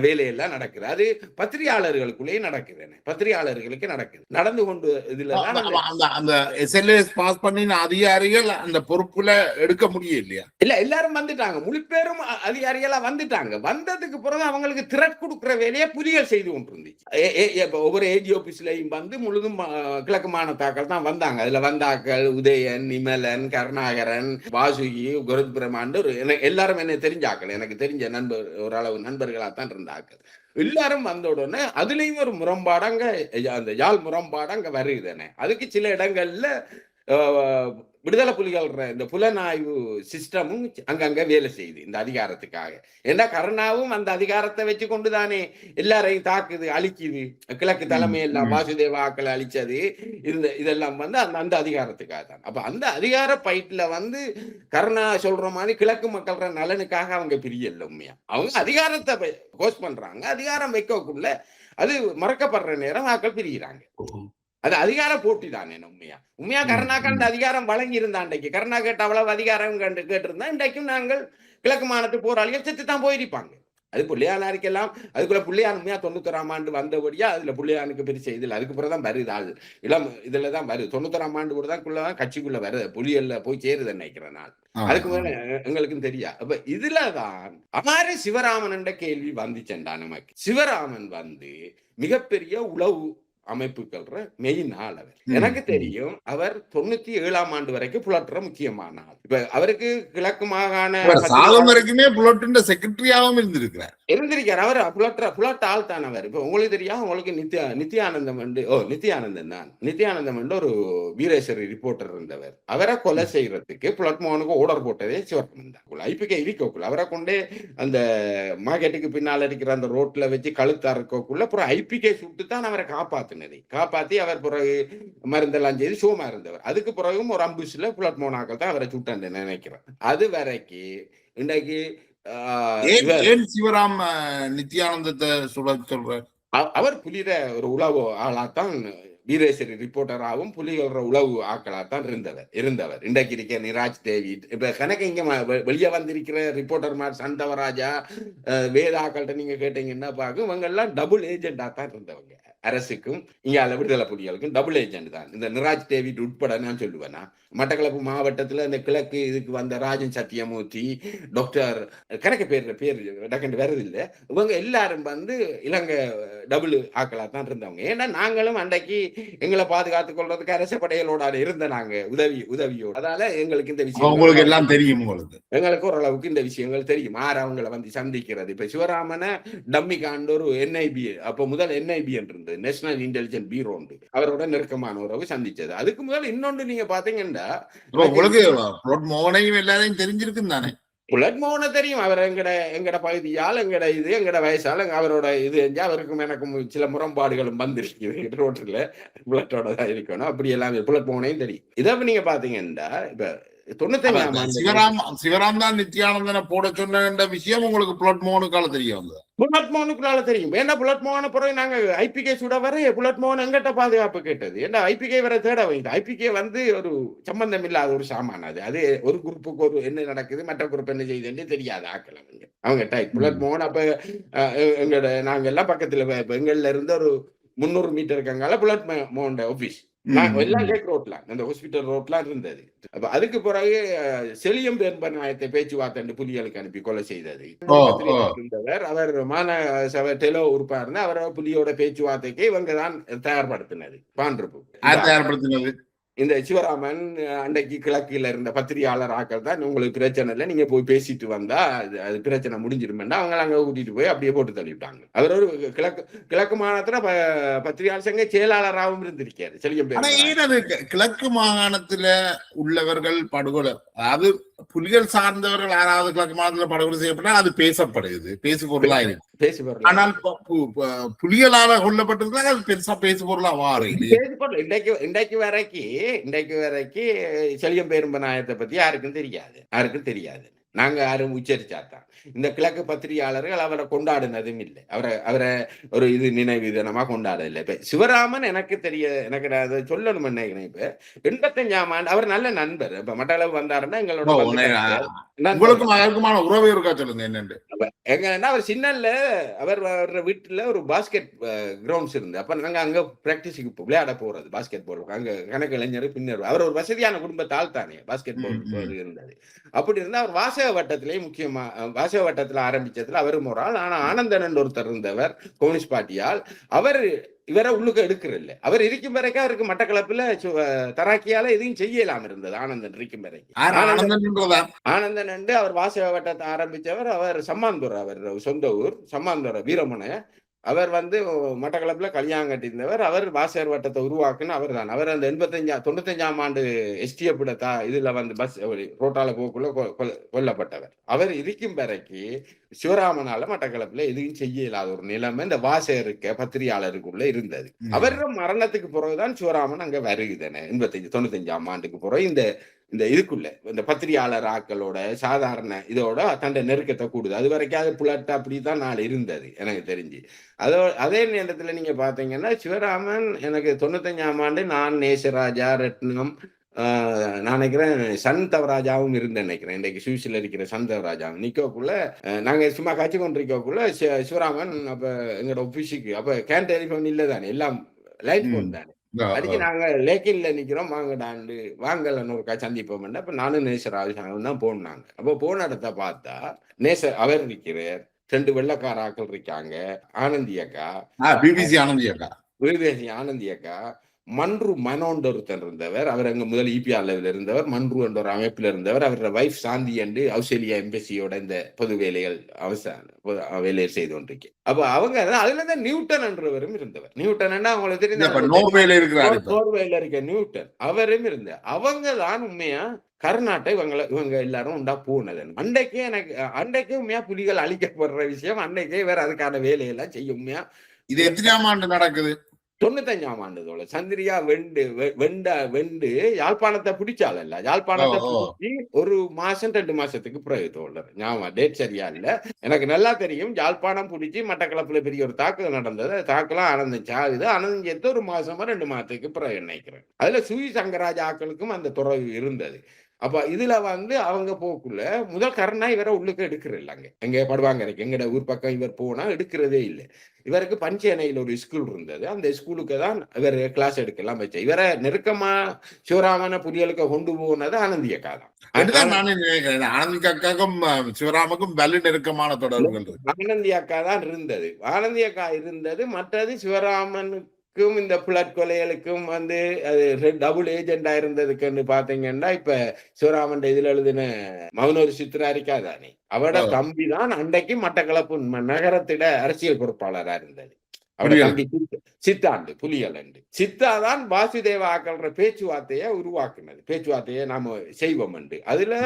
வேலையெல்லாம் நடக்குது. அது பத்திரிகையாளர்களுக்குள்ளேயே நடக்குது. பத்திரிகையாளர்களுக்கு நடக்குது. நடந்து கொண்டு இதுல அந்த SLS பாஸ் பண்ணின அதிகாரிகள் அந்த பொறுப்புல எடுக்க முடியும் இல்லையா? இல்ல, எல்லாரும் வந்துட்டாங்க. முழு பேரும் அதிகாரிகளா வந்துட்டாங்க. வந்ததுக்கு பிறகு அவங்களுக்கு திரட் கொடுக்குற வேலையை புலிகள் செய்து கொண்டு இருந்துச்சு. ஒவ்வொரு ஏஜி ஆபீஸ்லயும் முழுதும் கிழக்கு மாகாண தாக்கல் தான் வந்தாங்க. அதுல வந்தாக்கள் உதயன், நிமலன், கருணாகரன், வாசுகி, குருத் பிரமாண்டு எல்லாரும் என்ன தெரிஞ்சாக்கள். எனக்கு தெரிஞ்ச ஓரளவு நண்பர்களா தான் இருந்தார்கள். எல்லாரும் வந்த உடனே அதுலயும் ஒரு முரண்பாடு அந்த யாழ் முரண்பாடு அங்க வருதுதானே. அதுக்கு சில இடங்கள்ல விடுதலை புலிகள் இந்த புலனாய்வு சிஸ்டமும் அங்கங்க வேலை செய்யுது இந்த அதிகாரத்துக்காக. ஏன்னா கருணாவும் அந்த அதிகாரத்தை வச்சு கொண்டுதானே எல்லாரையும் தாக்குது, அழிக்குது. கிழக்கு தலைமையெல்லாம் வாசுதேவாக்களை அழிச்சது இதெல்லாம் அந்த அதிகாரத்துக்காக தான். அப்ப அந்த அதிகார பயிற்சில கருணா சொல்ற மாதிரி கிழக்கு மக்கள் நலனுக்காக அவங்க பிரியல. உண்மையா அவங்க அதிகாரத்தை கோஸ் பண்றாங்க. அதிகாரம் வைக்கக்குள்ள அது மறக்கப்படுற நேரம் ஆக்கள் பிரிகிறாங்க. அது அதிகார போட்டி தானே. உண்மையா கருணாக்கு அதிகாரம் வழங்கி இருந்தாண்டைக்கு கருணா கேட்ட அவ்வளவு அதிகாரம் கேட்டிருந்தா இன்றைக்கும் நாங்கள் கிழக்கு மாநிலத்து போராளிகள் செத்து தான் போயிருப்பாங்க. அது பிள்ளையானாருக்கெல்லாம் அதுக்குள்ள பிள்ளையான் உண்மையா 91ஆம் ஆண்டு வந்தபடியா அதுல பிள்ளையானுக்கு பெரிய செய்தியில் அதுக்கு பிறகுதான் வருது ஆள் இளம் இதுலதான் வருது. 91ஆம் ஆண்டு கூட தான் கட்சிக்குள்ள வருது, புலியல்ல போய் சேருதுன்னு நினைக்கிறேன் நான். அதுக்கு மேல எங்களுக்கும் தெரியா. அப்ப இதுலதான் அமாரி சிவராமன் என்ற கேள்வி வந்துச்சேன்டா நமக்கு. சிவராமன் மிகப்பெரிய உளவு அமைப்புகள் மெயின் ஆள் அவர். எனக்கு தெரியும் அவர் 97ஆம் ஆண்டு வரைக்கும் புலட்டுற முக்கியமான ஆள். இப்ப அவருக்கு கிழக்கு மாகாண வரைக்குமே புலட்டுன்ற செக்ரட்டரியாவும் இருந்திருக்கிறார். அவர் புலட் ஆள் தான் அவர். இப்ப உங்களுக்கு தெரியும், உங்களுக்கு நித்யானந்தம் நித்யானந்தம் ஒரு வீரேஸ்வரி ரிப்போர்ட்டர் இருந்தவர். அவரை கொலை செய்யறதுக்கு புலட் மோகனுக்கு ஓர்டர் போட்டதே சிவராமன் தான். ஐபிகே இருக்கக்குள்ள அவரை கொண்டே அந்த மார்க்கெட்டுக்கு பின்னால இருக்கிற அந்த ரோட்ல வச்சு கழுத்தா இருக்கக்குள்ள அப்புறம் ஐபிகே சுட்டு தான் அவரை காப்பாத்தி அவர் பிறகு மருந்தெல்லாம் செய்து சோமா இருந்தவர். அதுக்கு பிறகும் ஒரு அம்புஸ்ல புலட் மோனாக்கள் தான் அவரை சுட்டான்னு நினைக்கிறேன். அது வரைக்கும் இன்றைக்கு சிவராம் நித்யானந்தத்தை சொல்ற அவர் புலித ஒரு உளவு ஆளாத்தான் வீரேஸ்வரி ரிப்போர்ட்டராகவும் புலிகள உளவு ஆக்களாத்தான் இருந்தவர். இன்றைக்கு இருக்க நிராஜ் தேவி இப்ப கணக்கு இங்க வெளியே வந்திருக்கிற ரிப்போர்ட்டர் மாதிரி சந்தவராஜா வேதாக்கள்கிட்ட நீங்க கேட்டீங்கன்னா பாக்கும் இவங்க எல்லாம் டபுள் ஏஜெண்டா தான் இருந்தவங்க. அரசுக்கும் இங்க விடுதலை புலிகளுக்கும் டபுள் ஏஜென்ட் தான். இந்த நிராஜ் டேவிட் உட்பட நான் சொல்லுவேன்னா மட்டக்களப்பு மாவட்டத்துல இந்த கிழக்கு இதுக்கு வந்த ராஜன் சத்தியமூர்த்தி டாக்டர் கணக்கு பேர் டக்குன்னு வருது இல்லை. இவங்க எல்லாரும் இலங்கை டபுள் ஆக்களா தான் இருந்தவங்க. ஏன்னா நாங்களும் அன்றைக்கு எங்களை பாதுகாத்துக் கொள்றதுக்கு அரச படைகளோட இருந்த நாங்க உதவியோடு. அதனால எங்களுக்கு இந்த விஷயம் உங்களுக்கு எல்லாம் தெரியும். எங்களுக்கு ஓரளவுக்கு இந்த விஷயங்கள் தெரியும். அவங்களை சந்திக்கிறது. இப்ப சிவராமனை டம்மி காண்ட ஒரு NIB அப்ப முதல் NIB இருந்தது, நேஷனல் இன்டெலிஜென்ஸ் பீரோ, அவரோட நெருக்கமான உறவு சந்திச்சது. அதுக்கு முதல் இன்னொன்று நீங்க பாத்தீங்கன்னா புலட் மோகனையும் எல்லாரையும் தெரிஞ்சிருக்கும் தானே. புலட் மோகனை தெரியும். அவர் எங்கட பகுதியால் எங்கட வயசால அவரோட இது அவருக்கும் எனக்கும் சில முரண்பாடுகளும் வந்திருக்கு. ரோட்டில் புலட்டோட தான் இருக்கணும். அப்படி எல்லாமே புலட் மோகனையும் தெரியும். இதை நீங்க பாத்தீங்கன்னா இப்ப 95ஆம் ஆண்டு சிவராம் தான் நித்யானந்தனை போட சொன்ன விஷயம் உங்களுக்கு புலட் மோகனுக்கால தெரியும். புலட் மோகனுக்குள்ளால தெரியும். ஏன்னா புலட் மோகன பிறகு நாங்க ஐபிகே சுட வர புலட் மோகன் எங்கிட்ட பாதுகாப்பு கேட்டது. ஏன்னா ஐபிகே வர தேட வைங்க. ஐபிகே ஒரு சம்பந்தம் இல்லாத ஒரு சாமான. அது ஒரு குரூப்புக்கு ஒரு என்ன நடக்குது, மற்ற குரூப் என்ன செய்யுதுன்னு தெரியாது ஆக்கள் அவங்க டைப். புலட் மோகன் அப்ப நாங்க எல்லாம் பக்கத்துல எங்கள்ல இருந்து ஒரு 300 மீட்டர் இருக்காங்க புலட் மோகன் ஆபீஸ். எல்லாம் ரோட்ல அந்த ஹாஸ்பிட்டல் ரோட்லாம் இருந்தது. அப்ப அதுக்கு பிறகு செலியம் பெரும்பநாயத்தை பேச்சுவார்த்தை புலிகளுக்கு அனுப்பி கொலை செய்தது இருந்தவர். அவர் மாநகர டெலோ உறுப்பாருன்னு அவரை புலியோட பேச்சுவார்த்தைக்கு இவங்க தான் தயார்படுத்தினது. தயார்படுத்தினது இந்த சிவராமன் அன்றைக்கு கிழக்கில இருந்த பத்திரிகையாளர் ஆக்கள் தான் உங்களுக்கு பிரச்சனை இல்லை, நீங்க போய் பேசிட்டு வந்தா அது பிரச்சனை முடிஞ்சிருமெண்டா அவங்க அங்க கூட்டிட்டு போய் அப்படியே போட்டு தள்ளிவிட்டாங்க. அவர் ஒரு கிழக்கு மாகாணத்துல பத்திரிகையாளர் சங்க செயலாளராகவும் இருந்திருக்காரு. கிழக்கு மாகாணத்துல உள்ளவர்கள் படுகொலை, அதாவது புலிகள் சார்ந்தவர்கள் யாராவது கிழக்கு மாகாணத்துல படுகொலை செய்யப்பட்டா அது பேசப்படுது, பேசு பொருளா இருக்கு. ஆனால் புலிகளால கொல்லப்பட்டிருக்கா அது பெருசா பேசு பொருளா மாறு. இன்றைக்கு வரைக்கும் செலியம் பெரும்பநாயத்தை பத்தி யாருக்கும் தெரியாது. நாங்க யாரும் உச்சரிச்சாத்தான். இந்த கிழக்கு பத்திரிகையாளர்கள் அவரை கொண்டாடினதும் இல்லை. அவரை ஒரு இது நினைவு தினமா கொண்டாட இல்லை. இப்ப சிவராமன் எனக்கு அதை சொல்லணும் நினைக்கிறேன். இப்ப 85ஆம் ஆண்டு அவர் நல்ல நண்பர். இப்ப மட்டளவு வந்தாருன்னா எங்களோட உறவு இருக்கா சொல்லுங்க. எங்கன்னா அவர் சின்னல்ல அவர் வீட்டுல ஒரு பாஸ்கெட் கிரவுண்ட்ஸ் இருந்து அப்ப நாங்க அங்க பிராக்டிஸுக்கு விளையாட போறது பாஸ்கெட் பால். அங்க கணக்கு இளைஞர் பின்னர் அவர் ஒரு வசதியான குடும்பத்தால் தானே பாஸ்கெட் பால் இருந்தது. அப்படி இருந்தா அவர் வாசக வட்டத்திலேயே முக்கியமா வாசக வட்டத்துல ஆரம்பிச்சதுல அவரும் ஒரு ஆள். ஆனா ஆனந்தன் ஒருத்தர் இருந்தவர் கம்யூனிஸ்ட் பார்ட்டியால். அவர் இவரை உள்ளுக்க எடுக்கிறல்ல. அவர் இருக்கும் வரைக்கும் அவருக்கு மட்டக்களப்புல தராக்கியால எதையும் செய்யலாம் இருந்தது. ஆனந்தன் இருக்கும் வரைக்கும் ஆனந்தன் அவர் வாசக வட்டத்தை ஆரம்பிச்சவர். அவர் சம்மாந்துறை, அவர் சொந்த ஊர் சம்மாந்துறை வீரமுனை. அவர் வந்து மட்டக்களப்புல கல்யாணம் கட்டியிருந்தவர். அவர் வாசகர் வட்டத்தை உருவாக்குன அவர் தான். அவர் அந்த 95 ஆண்டு எஸ்டிஎஃப் இதுல வந்து பஸ் ரோட்டால போக்குள்ள கொல்லப்பட்டவர். அவர் இருக்கும் வரைக்கு சிவராமனால மட்டக்களப்புல எதுவும் செய்ய இயலாத ஒரு நிலைமை இந்த வாசகருக்கு பத்திரிகையாளருக்குள்ள இருந்தது. அவர் மரணத்துக்கு பிறகுதான் சிவராமன் அங்க வருகுதானே 95 ஆண்டுக்கு பிறகு இந்த இதுக்குள்ள இந்த பத்திரிகையாளர் ஆக்களோட சாதாரண இதோட தண்டை நெருக்கத்தை கூடுது. அது வரைக்கும் அது புலட்டு அப்படித்தான் நாள் இருந்தது எனக்கு தெரிஞ்சு. அதே நேரத்துல நீங்க பாத்தீங்கன்னா சிவராமன் எனக்கு 95 ஆண்டு நான் நேசராஜா ரத்னம் நான் நினைக்கிறேன் சன் தவராஜாவும் இருந்து நினைக்கிறேன். இன்றைக்கு சுவிஸ்ல இருக்கிற சன் தவராஜாவும் நிக்கக்குள்ள நாங்க சும்மா காட்சி கொண்டிருக்கக்குள்ள சிவராமன் அப்ப எங்களோட ஒபிஸுக்கு அப்ப கேன் டெலிபோன் இல்ல தானே, எல்லாம் லைட் போன் தானே. அதுக்கு நாங்க லேக்கின்ல நிக்கிறோம், வாங்கடாண்டு வாங்கலன்னு ஒரு சந்திப்போம். அப்ப நானும் நேசராஜாவும் தான் போனாங்க. அப்ப போன இடத்த பார்த்தா அவர் இருக்கிறார், 2 வெள்ளக்கார ஆக்கள் இருக்காங்க, ஆனந்தி அக்கா, பிபிசி ஆனந்தி அக்கா, மன்று மனோண்டு ஒருத்தர் இருந்தவர். அவர் அங்க முதல் இபிஆர்ல இருந்தவர், மன்று என்ற ஒரு அமைப்பில் இருந்தவர். அவரோட வைஃப் சாந்தி என்று ஆஸ்திரேலியா எம்பசியோட இந்த பொது வேலைகள் வேலையை செய்து கொண்டிருக்கு. அப்ப அவங்க அதுலதான் நியூட்டன் என்றவரும் இருந்தவர். நியூட்டன் அவங்களுக்கு தெரிந்த நோர்வேல இருக்க நியூட்டன் அவரும் இருந்த அவங்க தான் உண்மையா கர்நாட்டை இவங்க எல்லாரும் உண்டா போனது. அன்றைக்கே உண்மையா புலிகள் அழிக்கப்படுற விஷயம் அன்றைக்கே வேற அதுக்கான வேலையெல்லாம் செய்ய உண்மையா. இது எத்தனாம் ஆண்டு நடக்குது? 95 ஆண்டு தோழ சந்திரியா வெண்டு யாழ்ப்பாணத்தை பிடிச்சால, யாழ்ப்பாணத்தை பிடிச்சி 1 மாசம் 2 மாசத்துக்கு பிறகு தோழர் ஞாபகம் டேட் சரியா இல்ல, எனக்கு நல்லா தெரியும். யாழ்ப்பாணம் பிடிச்சி மட்டக்களப்புல பெரிய ஒரு தாக்குதல் நடந்தது. தாக்கலாம் ஆனந்திச்சாகுது. ஆனந்திச்சத்து 1 மாசமா 2 மாசத்துக்கு பிறகு நினைக்கிறேன். அதுல சுவி சங்கராஜ் ஆக்களுக்கும் அந்த துறவு இருந்தது. அப்ப இதுல வந்து அவங்க போக்குள்ள முதல் கருணா இவரை உள்ளுக்கு எடுக்கிற இல்லைங்க, எங்க படுவாங்க இருக்கு எங்கட ஊர் பக்கம் இவர் போனா எடுக்கிறதே இல்லை. இவருக்கு பஞ்சேனையில் ஒரு ஸ்கூல் இருந்தது, அந்த ஸ்கூலுக்கு தான் இவர் கிளாஸ் எடுக்கலாம் வச்சு. இவரை நெருக்கமா சிவராமன புலிகளுக்கு கொண்டு போனது ஆனந்தி அக்கா தான். ஆனந்தி அக்காக்கும் சிவராமுக்கும் வலு நெருக்கமான தொடர்புகள். ஆனந்தி அக்கா தான் இருந்தது, ஆனந்தி அக்கா இருந்தது. மற்றது சிவராமனுக்கு இந்த புலட் கொலைகளுக்கும் வந்து அது டபுள் ஏஜெண்டா இருந்ததுக்குன்னு பாத்தீங்கன்னா இப்ப சிவராமன் இதுல எழுதின மௌனொரு சித்திரா இருக்காதானே, அவட தம்பி தான் அன்றைக்கு மட்டக்களப்பு நகரத்திட அரசியல் பொறுப்பாளரா இருந்தது. அவட தம்பி சித்தாண்டு புலிகள் அண்டு சித்தாதான் வாசுதேவ ஆக்கல்ற பேச்சுவார்த்தையை உருவாக்குனது. பேச்சுவார்த்தையை நாம செய்வோம் அண்டு அதுல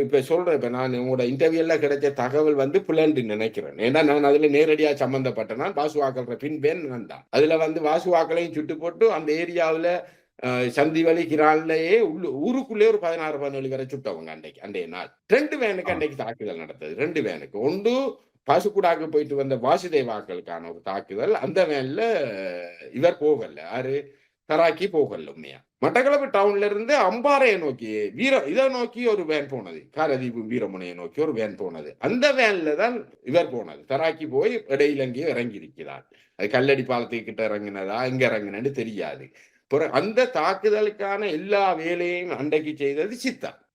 இப்ப சொல்றேன். இப்ப நான் உங்களோட இன்டர்வியூல கிடைச்ச தகவல் வந்து புலண்டு நினைக்கிறேன். ஏன்னா நான் அதுல நேரடியா சம்பந்தப்பட்டேன்னா வாசு வாக்கல்ற பின்பேன் நான் தான். அதுல வந்து வாசு வாக்களையும் சுட்டு போட்டு அந்த ஏரியாவில சந்திவலி கிரான்லயே ஊருக்குள்ளே ஒரு 16-17 வரை சுட்டவங்க அன்றைய நாள். 2 வேனுக்கு அன்றைக்கு தாக்குதல் நடந்தது. 2 வேனுக்கு ஒன்று பசுக்குடாக்கு போயிட்டு வந்த வாசுதேவாக்களுக்கான ஒரு தாக்குதல். அந்த வேன்ல இவர் போகல, யாரு கராக்கி போகல. உண்மையா மட்டக்களப்பு டவுன்ல இருந்து அம்பாறையை நோக்கி இதை நோக்கி ஒரு வேன் போனது, காரதீபு வீரமுனையை நோக்கி ஒரு வேன் போனது. அந்த வேன்ல தான் இவர் போனது. தராக்கி போய் இடையிலங்கேயே இறங்கி இருக்கிறார். அது கல்லடி பாலத்துக்கிட்ட இறங்கினதா இங்க இறங்கினு தெரியாது. அந்த தாக்குதலுக்கான எல்லா வேலையும் அன்றைக்கு செய்தது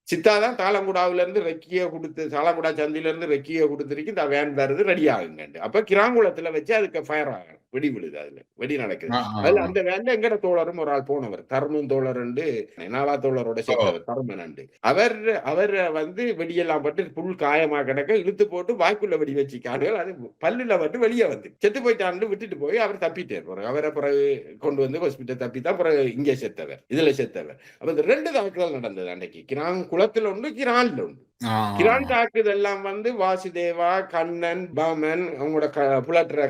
சித்தாதான் தாளங்குடாவில இருந்து ரெக்கிய கொடுத்து, தாளங்குடா சந்தில இருந்து ரெக்கிய கொடுத்துருக்கு. இந்த வேன் வருது ரெடி ஆகுங்க. அப்ப கிராங்குளத்துல வச்சு அதுக்கு ஃபயர் ஆகணும், வெடி விழுது, அதுல வெடி நடக்குது. அதுல அந்த வேன்ல எங்கட தோழரும் ஒரு ஆள் போனவர், தர்மன் தோழர் உண்டு, நாலா தோழரோட சேர்த்தவர் தர்மன் உண்டு. அவர் வந்து வெடியெல்லாம் பட்டு புல் காயமா கிடக்க இழுத்து போட்டு வாய்க்குள்ள வெடி வச்சுக்காங்க. அது பல்லுல வந்து வெளியே வந்து செத்து போயிட்டான்னு விட்டுட்டு போய் அவர் தப்பிட்டார். அவரை பிறகு கொண்டு வந்து ஹாஸ்பிட்டல் தப்பித்தான் பிறகு இங்கே செத்தவர், இதுல செத்தவர். அப்ப இந்த 2 தாக்குதல் நடந்தது அன்னைக்கு. குளத்துல உண்டு, கிரான்ல உண்டு. கிரான் தாக்குதெல்லாம் வந்து வாசுதேவா, கண்ணன், பாமன், அவங்களோட புலட்டுற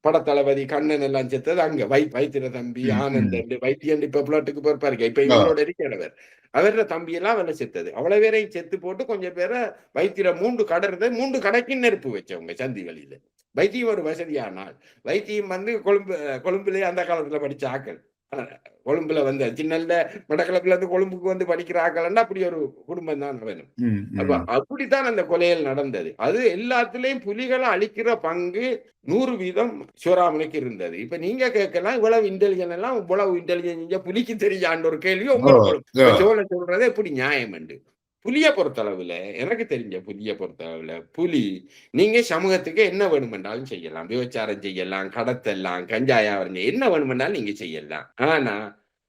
படத்தளபதி கண்ணன் எல்லாம் செத்தது அங்க. வைத்திர தம்பி ஆனந்த் வைத்தியன் இப்ப புலட்டுக்கு பொறுப்பாரு, இப்ப இவரோட இருக்கிறவர் அவர தம்பி எல்லாம் அவரை செத்தது. அவ்வளவு பேரையும் செத்து போட்டு கொஞ்சம் பேரை வைத்திர 3 கடை இருந்தது, 3 கடைக்கு நெருப்பு வச்சவங்க சந்தி வழியில. வைத்தியம் ஒரு வசதியானால் வைத்தியம் வந்து கொழும்புலயே அந்த காலத்துல படிச்ச ஆக்கள். கொழும்புல வந்து சின்னல்ல மட்டக்களப்புல இருந்து கொழும்புக்கு வந்து படிக்கிற ஆக்கலன்னா அப்படி ஒரு குடும்பம் தான் வேணும். அப்ப அப்படித்தான் அந்த கொலைகள் நடந்தது. அது எல்லாத்திலையும் புலிகளை அழிக்கிற பங்கு 100% சிவராமனுக்கு இருந்தது. இப்ப நீங்க கேட்கலாம் இவ்வளவு இன்டெலிஜென்ட் எல்லாம் இவ்வளவு இன்டெலிஜென்ட் புலிக்கு தெரியாண்ட ஒரு கேள்வி உங்களுக்கு சொல்றதே எப்படி நியாயம் உண்டு? புலிய பொறுத்தளவுல எனக்கு தெரிஞ்ச புலிய பொறுத்தளவுல புலி நீங்க சமூகத்துக்கு என்ன வேணுமென்றாலும் செய்யலாம், விபச்சாரம் செய்யலாம், கடத்தலாம், கஞ்சாயாவரம் என்ன வேணுமென்றாலும் நீங்க செய்யலாம். ஆனா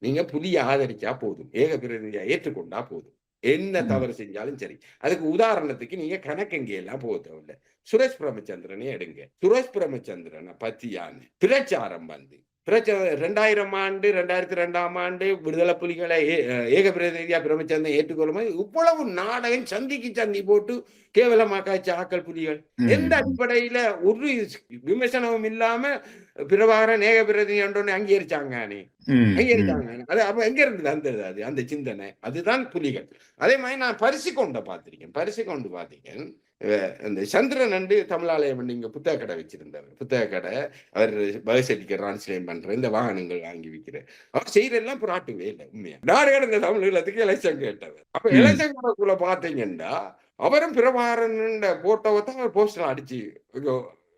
நீங்க புலியை ஆதரிச்சா போதும், ஏகபிரதியா ஏற்றுக்கொண்டா போதும். என்ன தவறு செஞ்சாலும் சரி. அதுக்கு உதாரணத்துக்கு நீங்க கணக்கெங்கே எல்லாம் போக தேவையில்ல. சுரேஷ் பிரேமச்சந்திரனே எடுங்க. சுரேஷ் பிரேமச்சந்திரனை பத்தியான பிரச்சாரம் வந்து 2000 ஆண்டு 2002ஆம் ஆண்டு விடுதலை புலிகளை ஏகபிரதிநிதியா பிரேமச்சந்திரன் ஏற்றுக்கொள்ளும்போது இவ்வளவு நாடகம் சந்திக்கு சந்தி போட்டு கேவலமா காய்ச்ச ஆக்கள் புலிகள் எந்த அடிப்படையில ஒரு விமர்சனமும் இல்லாம பிரபாகரன் ஏகபிரதிநிதி என்றொன்னு அங்கீகரிச்சாங்க. அங்கீகரிச்சாங்க. அது அப்ப எங்க இருந்து வந்தது அது அந்த சிந்தனை? அதுதான் புலிகள். அதே மாதிரி நான் பரிசு கொண்டு பார்த்திருக்கேன். இந்த சந்திரன் அண்டு தமிழாலயம் இங்க புத்தக கடை வச்சிருந்தவர். புத்தக கடை அவர் பஸ் சர்டிபிகேட் டிரான்ஸ்லேட் பண்ற இந்த வாகனங்கள் வாங்கி விற்கிற அவர் செய்யறதெல்லாம் புராட்டுவே இல்லை. உண்மையா நாடு கடந்த தமிழகத்துக்கு எலெக்ஷன் கேட்டவர். அப்ப எலெக்ஷன் கடக்குள்ள பாத்தீங்கன்னா அவரும் பிரபாகரன் போட்டோவை தான் அவர் போஸ்டர் அடிச்சு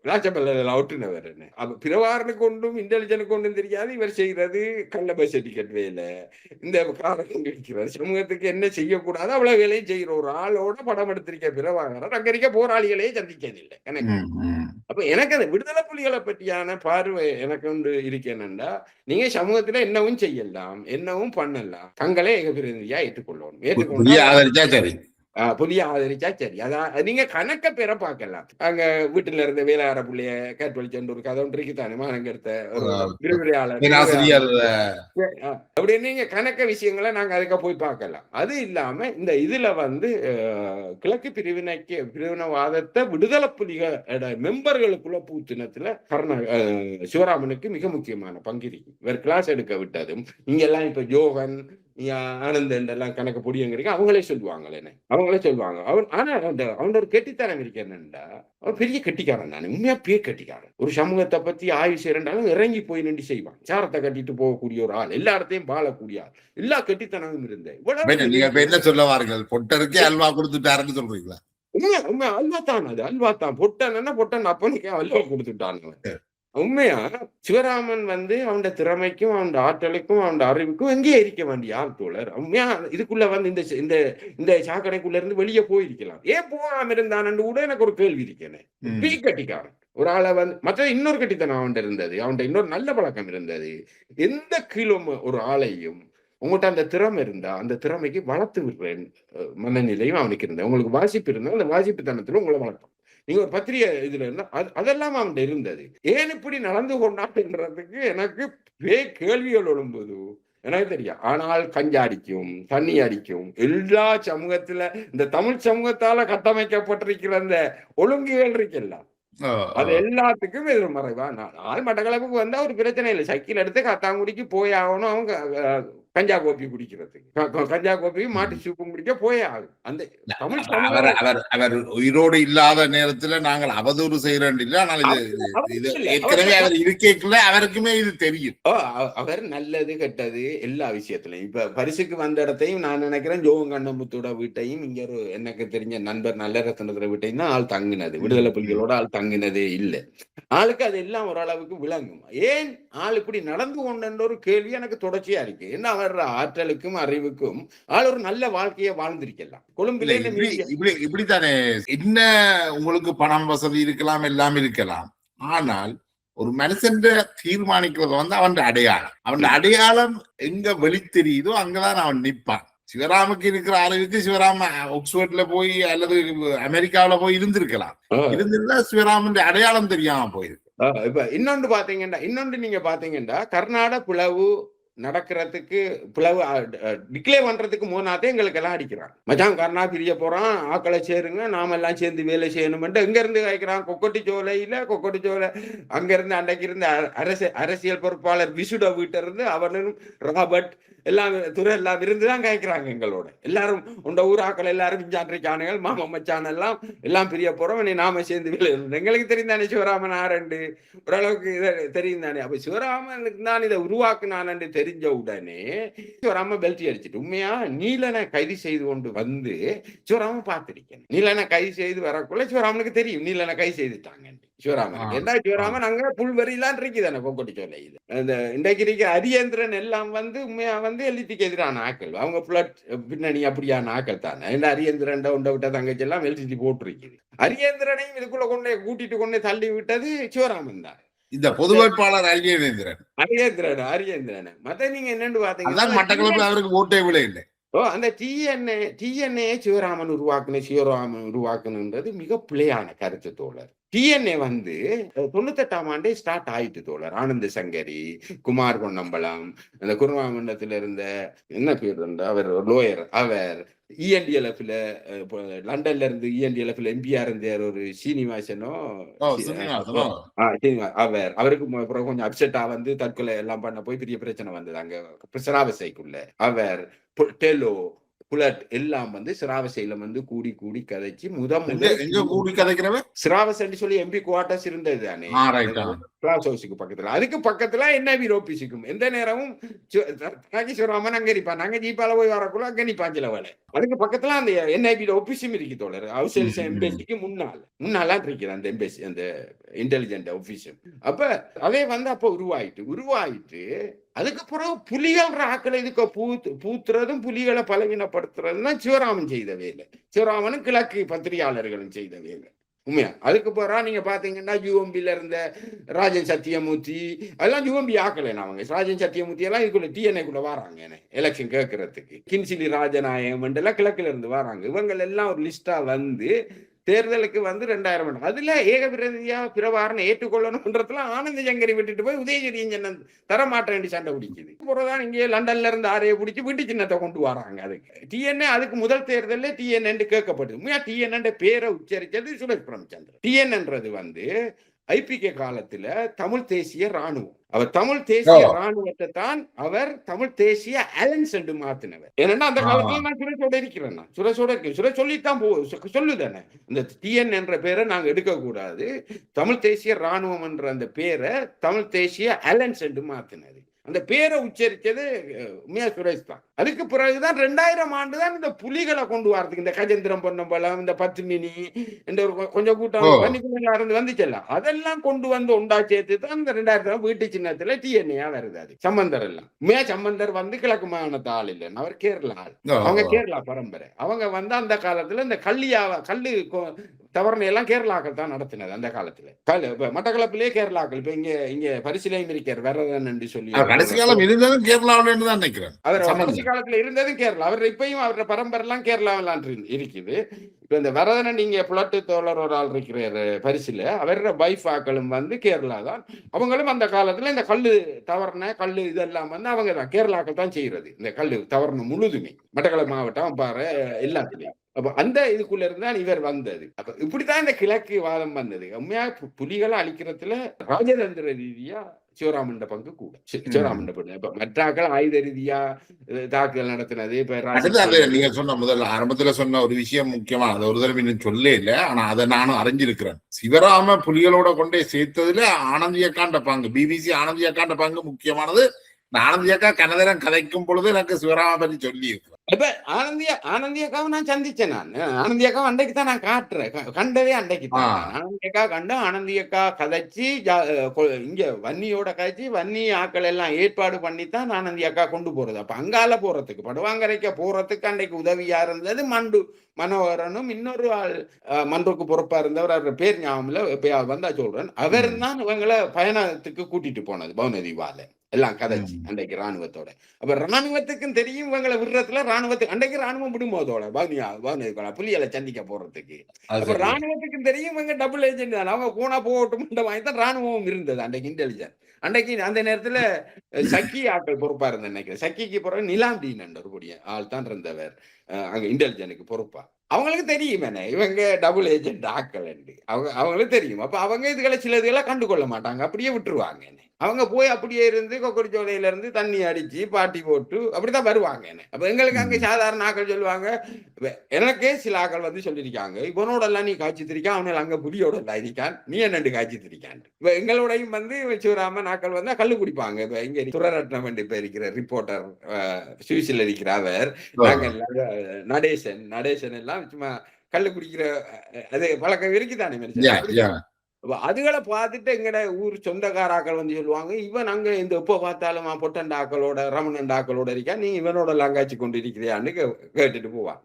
ராஜபல்ல ஒட்டுனவர். அப்ப பிரபாகரனுக்கு ஒன்றும் இன்டெலிஜென்ட் ஒன்றும் தெரியாது. இவர் செய்யறது கள்ள பஸ் சர்டிபிகேட் வேலை, இந்த காரணம் கிடைக்கிறார். சமூகத்துக்கு என்ன செய்யக்கூடாது அவ்வளவு வேலையும் செய்யற ஒரு ஆளோட படம் எடுத்திருக்க பிரபாகரன் அங்க இருக்க போராளிகளையே சந்திக்கதில்லை எனக்கு. அப்ப எனக்கு அந்த விடுதலை புலிகளை பற்றியான பார்வை எனக்கு ஒன்று இருக்கேன்னா, நீங்க சமூகத்துல என்னவும் செய்யலாம், என்னவும் பண்ணலாம், தங்களே ஏகபிரதிநிதியா ஏற்றுக்கொண்டு புலிய ஆதரிச்சா சரி. அதான் நீங்க கணக்க பேரை பார்க்கலாம். அங்க வீட்டுல இருந்த வேளார புள்ளைய கேட்வழிச்சென்று ஒரு கதை ஒன்று இருக்குதானே மானங்க எடுத்த விரிவுரையாளர் அப்படின்னு நீங்க கணக்க விஷயங்களை நாங்க அதுக்கு போய் பார்க்கலாம். அது இல்லாம இந்த இதுல வந்து கிழக்கு பிரிவினவாதத்தை விடுதலை புலிகளோட மெம்பர்களுக்குள்ள பூத்தினத்துல சிவராமனுக்கு மிக முக்கியமான பங்கு இருக்கு. இவர் கிளாஸ் எடுக்க விட்டதும் இங்க எல்லாம் இப்ப ஜோகன் ஆனந்த் எல்லாம் கணக்கு பொடியங்க அவங்களே சொல்லுவாங்க. ஆனா அவன் ஒரு கெட்டித்தனம் இருக்கு என்னன்னா, அவன் பெரிய கெட்டிக்காரன். நான் உண்மையா பேர் கெட்டிக்காரன். ஒரு சமூகத்தை பத்தி ஆய்வு செய்யறாலும் இறங்கி போய் நின்று செய்வான். சாரத்தை கட்டிட்டு போகக்கூடிய ஒரு ஆள், எல்லா இடத்தையும் பாழக்கூடிய ஆள், எல்லா கெட்டித்தனமும் இருந்தேன். என்ன சொல்லுவார்கள், பொட்டருக்கே அல்வா கொடுத்துட்டாருன்னு சொல்றீங்களா? உண்மையா அல்வா தான். அது அல்வா தான். பொட்டன் அப்பனுக்கே அல்வா கொடுத்துட்டான்னு. உண்மையா சிவராமன் வந்து அவன் திறமைக்கும் அவன் ஆற்றலுக்கும் அவன் அறிவுக்கும் எங்கே இருக்க வேண்டிய ஆள் தோழர். உண்மையா இதுக்குள்ள வந்து இந்த சாக்கடைக்குள்ள இருந்து வெளியே போயிருக்கலாம். ஏன் போகாம இருந்தான்னு கூட எனக்கு ஒரு கேள்வி இருக்கேன். பீ கட்டிக்காரன் ஒரு ஆளை வந்து மற்ற இன்னொரு கட்டித்தனம் அவன் இருந்தது. அவன் இன்னொரு நல்ல பழக்கம் இருந்தது. எந்த கிலோ ஒரு ஆளையும் உங்கள்கிட்ட அந்த திறமை இருந்தா அந்த திறமைக்கு வளர்த்து விடுறேன் மனநிலையும் அவனுக்கு இருந்தது. உங்களுக்கு வாசிப்பு இருந்தா அந்த வாசிப்பு தனத்துல உங்களை வளர்த்தோம். நீங்க ஒரு பத்திரிகை இதுல இருந்தா அதெல்லாம் அவன்கிட்ட இருந்தது. ஏன் இப்படி நடந்து கொண்டாடுன்றதுக்கு எனக்கு கேள்விகள் எழும்போது எனக்கு தெரியும். ஆனால் கஞ்சா அடிக்கும், தண்ணி அடிக்கும், எல்லா சமூகத்துல இந்த தமிழ் சமூகத்தால கட்டமைக்கப்பட்டிருக்கிற அந்த ஒழுங்குகள் இருக்குல்ல, அது எல்லாத்துக்கும் எதிர்மறைவா. நான் மட்டக்களப்புக்கு வந்தா ஒரு பிரச்சனை இல்லை. சைக்கிள் எடுத்து காத்தாங்குடிக்கு போய் ஆகணும். அவங்க கஞ்சா கோப்பி குடிக்கிறதுக்கு, கஞ்சா கோப்பி மாட்டு சூப்பும் குடிக்க போயே ஆகும். அந்த தமிழ் அவர் உயிரோடு இல்லாத நேரத்துல நாங்கள் அவதூறு செய்யறோம். ஏற்கனவே அவர் இருக்கேக்குள்ள அவருக்குமே இது தெரியும். அவர் நல்லது கெட்டது எல்லா விஷயத்திலையும். இப்ப பரிசுக்கு வந்த இடத்தையும் நான் நினைக்கிறேன் ஜோகங்கண்ணமுத்தோட வீட்டையும் இங்க ஒரு எனக்கு தெரிஞ்ச நண்பர் நல்லரசனோட வீட்டையும் தான் ஆள் தங்கினது. விடுதலை புலிகளோட ஆள் தங்கினதே இல்லை. ஆளுக்கு அது எல்லாம் ஓரளவுக்கு விளங்கும். ஏன் ஆள் இப்படி நடந்து கொண்ட ஒரு கேள்வி எனக்கு தொடர்ச்சியா இருக்கு. என்ன வர்ற ஆற்றலுக்கும் அறிவுக்கும் ஆள் ஒரு நல்ல வாழ்க்கையை வாழ்ந்திருக்கலாம். கொழும்புல இப்படித்தானே என்ன உங்களுக்கு பணம் வசதி இருக்கலாம், எல்லாம் இருக்கலாம். ஆனால் ஒரு மனுஷன் தீர்மானிக்கிறது வந்து அவன் அடையாளம் எங்க வெளித்தெரியுதோ அங்கதான் அவன் நிற்பான். சிவராமுக்கு இருக்கிற அறிவுக்கு சிவராம ஆக்ஸ்போர்ட்ல போய் அல்லது அமெரிக்காவில போய் இருந்திருக்கலாம். இருந்திருந்தா சிவராமன் அடையாளம் தெரியாம போயிருக்கு. இப்ப இன்னொன்று நீங்க பாத்தீங்கன்னா கர்நாடக பிளவு நடக்கிறதுக்கு பிளவு டிக்ளேர் பண்றதுக்கு மூணாத்தே எங்களுக்கு எல்லாம் அடிக்கிறான். மச்சான் கர்ணா பிரிய போறான், ஆக்களை சேருங்க, நாம எல்லாம் சேர்ந்து வேலை செய்யணும்ட்டு எங்க இருந்து கேட்கிறான்? கொக்கட்டி சோலை அங்க இருந்து அன்றைக்கு இருந்த அரசியல் பொறுப்பாளர் விசுட வீட்ட இருந்து அவனும் ராபர்ட் எல்லாம் துறை எல்லாம் இருந்துதான் கேட்கிறாங்க எங்களோட. எல்லாரும் உண்ட ஊராக்கள் எல்லாரும் விஞ்சான்றிக்கானுகள் மாமா மச்சான் எல்லாம் பிரிய போறோம், நாம சேர்ந்து வேலை. எங்களுக்கு தெரிந்தானே சிவராமன் ஆரண்டு ஓரளவுக்கு தெரியும் தானே. அப்ப சிவராமனுக்கு தான் இதை உருவாக்குனான்னு தெரிஞ்ச உடனே சிவராம பெல்ட் அடிச்சுட்டு உண்மையா நீலனை கைது செய்து கொண்டு வந்து சிவராமன் பார்த்திருக்கேன். நீலனை கைது செய்து வரக்குள்ள சிவராமனுக்கு தெரியும் நீலனை கைது செய்துட்டாங்க. சிவராமன் என்ன சிவராமன் அங்க புல்வெறிலாம் இருக்குதானே கொக்கட்டி சோலை. இது இந்த இன்றைக்கு இருக்க அரியேந்திரன் எல்லாம் வந்து உண்மையா வந்து எல்டிக்கு எதிரான ஆக்கள். அவங்க புலட் பின்னணி அப்படியான ஆக்கள் தானே. இந்த அரியேந்திரன் உண்ட விட்ட தங்கச்சி எல்லாம் எல்டிடி போட்டிருக்குது. அரியேந்திரனையும் இதுக்குள்ள கூட்டிட்டு கொண்டே தள்ளி விட்டது சிவராமன் தான். இந்த பொது வேட்பாளர் அரியேந்திரன் மத்த நீங்க என்னன்னு பாத்தீங்கன்னா மட்டக்களப்புல அவருக்கு ஓட்டே விட இல்லை. அந்த டிஎன்ஏ சிவராமன் உருவாக்குனது மிக பிழையான கருத்து தோழர். டிஎன்ஏ வந்து 98ஆம் ஆண்டே ஸ்டார்ட் ஆயிட்டு தோழர். ஆனந்த சங்கரி, குமார் பொன்னம்பலம், அந்த குருவாமண்டலத்தில் இருந்த என்ன பேர் அவர் லோயர், அவர் இஎன்டிஎல்எஃப்ல லண்டன்ல இருந்து இஎன்டிஎல்எஃப்ல எம்பியா இருந்தார் ஒரு சீனிவாசனோ, அவருக்கு கொஞ்சம் அப்செட்டா வந்து தற்கொலை எல்லாம் பண்ண போய் பெரிய பிரச்சனை வந்தது அங்க சிராவசைக்குள்ள. அவர் டெலோ புலட் எல்லாம் வந்து சிராவசையில வந்து கூடி கூடி கதைச்சு கூடி கதைக்கிறவன் சிராவசை சொல்லி எம்பி குவார்டர்ஸ் இருந்தது தானே கிளாஸ் ஹவுஸுக்கு பக்கத்துல. அதுக்கு பக்கத்துல என்ஐபி ஆபீஸுக்கும் எந்த நேரமும் சிவராமன் அங்க நிப்பான். அங்க ஜீப்பால போய் வரக்குள்ள அங்க நிப்பான் சில வேலை. அதுக்கு பக்கத்துல அந்த என்ஐபி ஆபீஸும் இருக்கு தோழர். ஹவுஸ் எம்பேசிக்கு முன்னால இருக்குது அந்த எம்பேசி, அந்த இன்டெலிஜென்ட் ஆபீஸும். அப்ப அதே வந்து அப்ப உருவாயிட்டு அதுக்கு பிறகு புலிகள் ஆக்களை இதுக்கு பூத்துறதும் புலிகளை பலவீனப்படுத்துறதும் தான் சிவராமன் செய்த வேலை. சிவராமனும் கிழக்கு பத்திரிகையாளர்களும் செய்த வேலை உண்மையா. அதுக்கு பிறகு நீங்க பாத்தீங்கன்னா யூஎம்பில இருந்த ராஜன் சத்தியமூர்த்தி அதெல்லாம் யூஎம்பி ஆக்கலை. அவங்க ராஜன் சத்தியமூர்த்தி எல்லாம் இதுக்குள்ள டிஎன்ஏக்குள்ள வராங்க எலெக்ஷன் கேட்கறதுக்கு. கின்சிலி ராஜநாயகம் எல்லாம் கிழக்குல இருந்து வராங்க. இவங்க எல்லாம் ஒரு லிஸ்டா வந்து தேர்தலுக்கு வந்து 2000 அதுல ஏகபிரதியா பிரபாரனை ஏற்றுக்கொள்ளணும்ன்றதுல ஆனந்த சங்கரி விட்டுட்டு போய் உதயநிதி தரமாட்டேன் சண்டை பிடிக்குது. அப்புறம்தான் இங்கே லண்டன்ல இருந்து ஆரையை பிடிச்சி வீட்டு சின்னத்தை கொண்டு வராங்க. அதுக்கு டிஎன்ஏ அதுக்கு முதல் தேர்தலில் டிஎன்ஏ கேட்கப்படுது. டிஎன்ஏ பேரை உச்சரிச்சது சுரேஷ் பிரமச்சந்திரன். டிஎன்ஏன்றது வந்து ஐபிகே காலத்துல தமிழ் தேசிய ராணுவம். அவர் தமிழ் தேசிய ராணுவத்தை தான் அவர் தமிழ் தேசிய அலைன்ஸ் என்று மாத்தினவர். ஏன்னா அந்த காலத்துல நான் சுரேஷோட இருக்கிறேன். சுரேஷ் சொல்லித்தான் சொல்லுதானே இந்த டிஎன் என்ற பேரை நாங்க எடுக்க கூடாது, தமிழ் தேசிய ராணுவம் என்ற அந்த பேரை தமிழ் தேசிய அலைன்ஸ் என்று மாத்தினது. அந்த பேரை உச்சரிச்சது சுரேஷ் தான். அதுக்கு பிறகுதான் 2000 ஆண்டு தான் இந்த புலிகளை கொண்டு வரதுக்கு இந்த கஜேந்திரம் பொன்னம்பலம், இந்த பத்மினி இந்த கொஞ்சம் கூட்டம் இருந்து வந்துச்சல்ல, அதெல்லாம் கொண்டு வந்து ஒண்டா சேர்த்து தான் இந்த 2000 வீட்டு சின்னத்துல டிஎன்ஏ வருது. அது சம்பந்தர் எல்லாம் சம்பந்தர் வந்து கிழக்கு மாகாணத்து ஆள் இல்லைன்னு, அவர் கேரளா ஆள். அவங்க கேரளா பரம்பரை. அவங்க வந்து அந்த காலத்துல இந்த கல்லு தவறுனை எல்லாம் கேரளாக்கள் தான் நடத்தினது அந்த காலத்துல. மட்டக்களப்பிலேயே கேரளாக்கள் இப்ப இங்க பரிசிலையும் இருக்கார் வரதன் என்று சொல்லி கடைசி காலம் இருந்ததும் கேரளாவில் தான் நினைக்கிறேன். அவர் கடைசி காலத்துல இருந்ததும் கேரளா. அவர் இப்பயும் அவரோட பரம்பரை எல்லாம் கேரளாவில் இருக்குது. இப்ப இந்த வரதனை நீங்க புலட்டு தோழர் ஒரு ஆள் இருக்கிறாரு பரிசுல, அவரோட வைஃப் ஆக்களும் வந்து கேரளா தான். அவங்களும் அந்த காலத்துல இந்த கல்லு இதெல்லாம் வந்து அவங்க தான் கேரளாக்கள் தான் செய்யறது. இந்த கல்லு தவறுன முழுதுமே மட்டக்களப்பு மாவட்டம் பாரு எல்லாத்துலயும். அப்ப அந்த இதுக்குள்ள இருந்தா இவர் வந்தது. அப்ப இப்படித்தான் இந்த கிழக்கு வாதம் வந்தது. உண்மையா புலிகளை அழிக்கிறதுல ராஜதந்திர ரீதியா சிவராமன் பங்கு கூட. சிவராமன் இப்ப மற்றாக்கள் ஆயுத ரீதியா தாக்குதல் நடத்தினது. இப்ப நீங்க சொன்ன முதல்ல ஆரம்பத்துல சொன்ன ஒரு விஷயம் முக்கியமா, அதை ஒரு தடவை இன்னும் சொல்ல இல்லை, ஆனா அதை நானும் அறிஞ்சிருக்கிறேன். சிவராம புலிகளோட கொண்டே சேர்த்ததுல ஆனந்தியக்காண்ட பங்கு, பிபிசி ஆனந்தியக்காண்ட பங்கு முக்கியமானது. ஆனந்தியக்கா கனதரம் கதைக்கும் பொழுது எனக்கு சிவராம பற்றி சொல்லி இருக்கிறேன். இப்ப ஆனந்தியக்காவை நான் சந்திச்சேன். ஆனந்தியக்காவை அன்றைக்கு தான் நான் காட்டுறேன். கண்டதே அன்றைக்கு தான். ஆனந்தியக்கா கண்டு ஆனந்தியக்கா கதைச்சு இங்க வன்னியோட கதைச்சு வன்னி ஆக்கள் எல்லாம் ஏற்பாடு பண்ணித்தான் ஆனந்தியக்கா கொண்டு போறது. அப்ப அங்கால போறதுக்கு படுவாங்கரைக்க போறதுக்கு அன்றைக்கு உதவியா இருந்தது மனோகரனும் இன்னொரு ஆள் மன்றுக்கு பொறுப்பா இருந்தவர். அவர் பேர் ஞாபகம் வந்தா சொல்றேன். அவர் தான் இவங்களை பயணத்துக்கு கூட்டிட்டு போனது பவுனதிவால எல்லாம் கதைச்சு அன்றைக்கு ராணுவத்தோட. அப்ப ராணுவத்துக்கும் தெரியும் இவங்களை விடுறதுல ராணுவத்துக்கு அன்றைக்கு ராணுவம் விடும்போதோட புலிகளை சந்திக்க போறதுக்கு. அப்ப ராணுவத்துக்கும் தெரியும் இவங்க டபுள் ஏஜென்ட் தான். அவங்க போனா போகட்டும் வாங்கி தான் ராணுவம் இருந்தது அன்றைக்கு இன்டெலிஜென்ட். அன்றைக்கு அந்த நேரத்துல சக்கி ஆட்கள் பொறுப்பா இருந்த நினைக்கிறேன். சக்கிக்கு பிறகு நிலாம்டீன் ஒரு ஆள் தான் இருந்தவர் அங்க இன்டெலிஜென்ட்க்கு பொறுப்பா. அவங்களுக்கு தெரியும் என்ன இவங்க டபுள் ஏஜென்ட் ஆக்கள் அவங்களுக்கு தெரியும். அப்ப அவங்க இதுகளை சில இதுகளை கண்டுகொள்ள மாட்டாங்க, அப்படியே விட்டுருவாங்க. அவங்க போய் அப்படியே இருந்து கொக்கரிச்சோலையில இருந்து தண்ணி அடிச்சு பாட்டி போட்டு அப்படித்தான் வருவாங்க. அப்ப எங்களுக்கு அங்க சாதாரண ஆக்கள் சொல்லுவாங்க. எனக்கே சில ஆக்கள் வந்து சொல்லியிருக்காங்க, இவனோட எல்லாம் நீ காய்ச்சி திரிக்கான், அவனால அங்க புலியோட எல்லாம் இருக்கான், நீ என்னண்டு காய்ச்சி திரிக்கான். இப்ப எங்களோடையும் வந்து சிவராமன் ஆக்கள் வந்து கல்லு குடிப்பாங்க. இப்ப இங்க துரரட்னம் இப்ப இருக்கிற ரிப்போர்ட்டர் சுவிஸ்ல இருக்கிற அவர், நடேசன் எல்லாம் சும்மா கல்லு குடிக்கிற அது பழக்கம் இருக்குதானே. அதுகளை பார்த்துட்டு எங்கட ஊர் சொந்தக்காராக்கள் வந்து சொல்லுவாங்க, இவன் அங்க இந்த எப்ப பார்த்தாலும் பொட்டண்டாக்களோட ரமணண்டாக்களோட இருக்கா, நீ இவனோட லாங்காச்சு கொண்டு இருக்கிறியான்னு கேட்டுட்டு போவான்.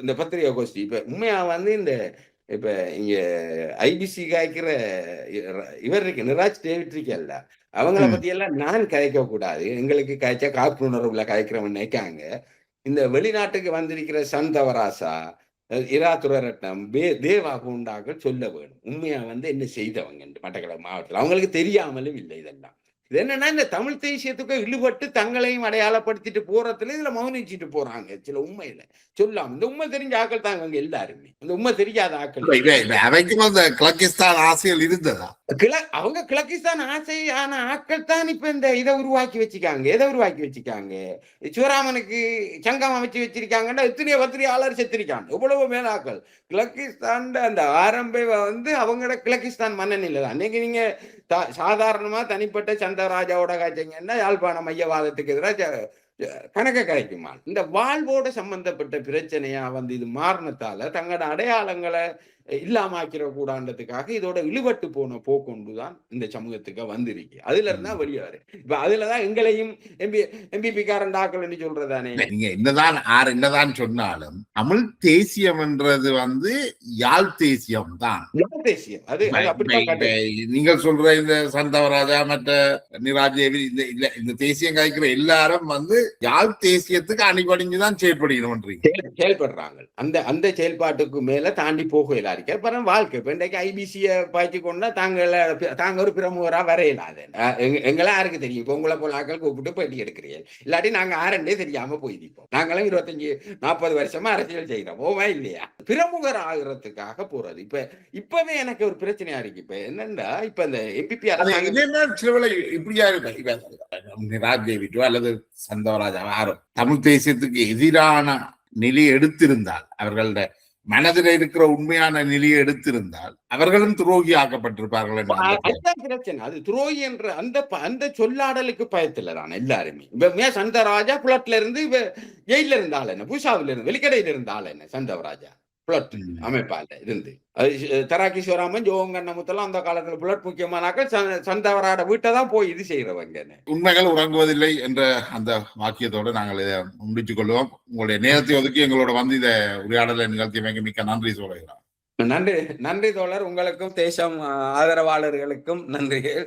இந்த பத்திரிகை கோஷ்டி இப்ப உண்மையா வந்து இந்த இப்ப இங்க ஐபிசி காய்க்கிற இவர் இருக்கு நிராஜ் டேவிட் இருக்கல்ல, அவங்கள பத்தி எல்லாம் நான் கதைக்க கூடாது, எங்களுக்கு காய்ச்சா காப்புணர்வுல காய்க்கிறவன் நினைக்காங்க. இந்த வெளிநாட்டுக்கு வந்திருக்கிற சந்தவராசா, இரா துரைரட்னம், தேவா போன்றார்கள் சொல்ல வேணும். உண்மையா என்ன செய்தவங்க மட்டக்களப்பு மாவட்டத்துல. அவங்களுக்கு தெரியாமலும் இல்லை இதெல்லாம். இது என்னன்னா, இந்த தமிழ் தேசியத்துக்கு இழுபட்டு தங்களையும் அடையாளப்படுத்திட்டு போறதுல இதுல மௌனிச்சுட்டு போறாங்க. சில உண்மையில சொல்லாம. இந்த உண்மை தெரிஞ்ச ஆட்கள் தான் இவங்க எல்லாருமே. இந்த உண்மை தெரியாத ஆட்கள். அவைக்கும் அந்த கிழக்கிஸ்தான் ஆசைகள் இருந்ததா? அவங்க கிழக்கிஸ்தான் ஆசையான ஆட்கள் தான் இப்ப இந்த இதை உருவாக்கி வச்சுக்காங்க. எதை உருவாக்கி வச்சுக்காங்க? சிவராமனுக்கு சங்கம் அமைச்சு வச்சிருக்காங்கன்னா எத்தனையோ பத்திரிகையாளர் செத்திருக்காங்க. எவ்வளவு மேலாக்கள் கிழக்கிஸ்தான் அந்த ஆரம்பை அவங்களோட கிழக்கிஸ்தான் மன்னனில தான். அன்னைக்கு நீங்க சாதாரணமா தனிப்பட்ட சந்திரராஜாவோட காய்ச்சிங்கன்னா யாழ்ப்பாண மையவாதத்துக்கு எதிராக கணக்க கிடைக்குமா? இந்த வாழ்வோட சம்பந்தப்பட்ட பிரச்சனையா இது மாறினத்தால தங்களோட அடையாளங்களை இல்லாம ஆக்கிற கூடாண்டதுக்காக இதோட இழுபட்டு போன போக்கொண்டுதான் இந்த சமூகத்துக்கு வந்திருக்கு. அதுல இருந்தா வெளியாரு. இப்ப அதுலதான் எங்களையும் எம்பிபி காரன் டாக்கள் என்று சொல்றதானே. நீங்க என்னதான் சொன்னாலும் தமிழ் தேசியம் என்றது யாழ் தேசியம் தான். யாழ் தேசியம் அது நீங்கள் சொல்ற இந்த சந்தவராஜா மற்ற நிராஜேவி இந்த தேசியம் காய்க்கிற எல்லாரும் யாழ் தேசியத்துக்கு அணிபடிஞ்சுதான் செயல்படுறாங்க. அந்த செயல்பாட்டுக்கு மேல தாண்டி போக வாழ்க்கை இப்ப இன்றைக்கு ஐபிசிய பாய்ச்சி கொண்டா தாங்க ஒரு பிரமுகரா வரையலாத எங்களா யாருக்கு தெரியும். இப்ப உங்களை போல ஆக்கள் கூப்பிட்டு பேட்டி எடுக்கிறீர்கள். இல்லாட்டி நாங்க ஆரண்டே தெரியாம போயிருப்போம். நாங்களும் 25-40 வருஷமா அரசியல் செய்யறோம். ஓமா இல்லையா? பிரமுகர் ஆகிறதுக்காக போறது. இப்பவே எனக்கு ஒரு பிரச்சனையா இருக்கு. இப்ப என்னன்னா இப்ப இந்த எம்பிபி இப்படியா இருக்கு அல்லது சந்தவராஜா யாரும் தமிழ் தேசியத்துக்கு எதிரான நிலை எடுத்திருந்தால் அவர்களோட மனதில் இருக்கிற உண்மையான நிலையை எடுத்திருந்தால் அவர்களும் துரோகி ஆக்கப்பட்டிருப்பார்கள். அது துரோகி என்ற அந்த சொல்லாடலுக்கு பயத்துல தான் எல்லாருமே. இப்ப சந்தவராஜா புலட்ல இருந்து ஜெயில இருந்தால் என்ன, பூஷாவில இருந்து வெளிக்கடையில இருந்தால் என்ன, சந்தவராஜா புலட் அமைப்பால இருந்து தராக்கி சிவராமன் ஜோகண்ணமுத்தெல்லாம் அந்த காலத்துல புலட் முக்கியமானாக்கள் சந்தவராட வீட்டை தான் போய் இது செய்யறவங்க. உண்மைகள் உறங்குவதில்லை என்ற அந்த வாக்கியத்தோடு நாங்கள் இதை முடிச்சுக் கொள்வோம். உங்களுடைய நேரத்தை ஒதுக்கி எங்களோட இதை உரையாடலை நிகழ்த்தியமைக்கு மிக்க நன்றி சொல்கிறோம். நன்றி தோழர். உங்களுக்கும் தேசம் ஆதரவாளர்களுக்கும் நன்றிகள்.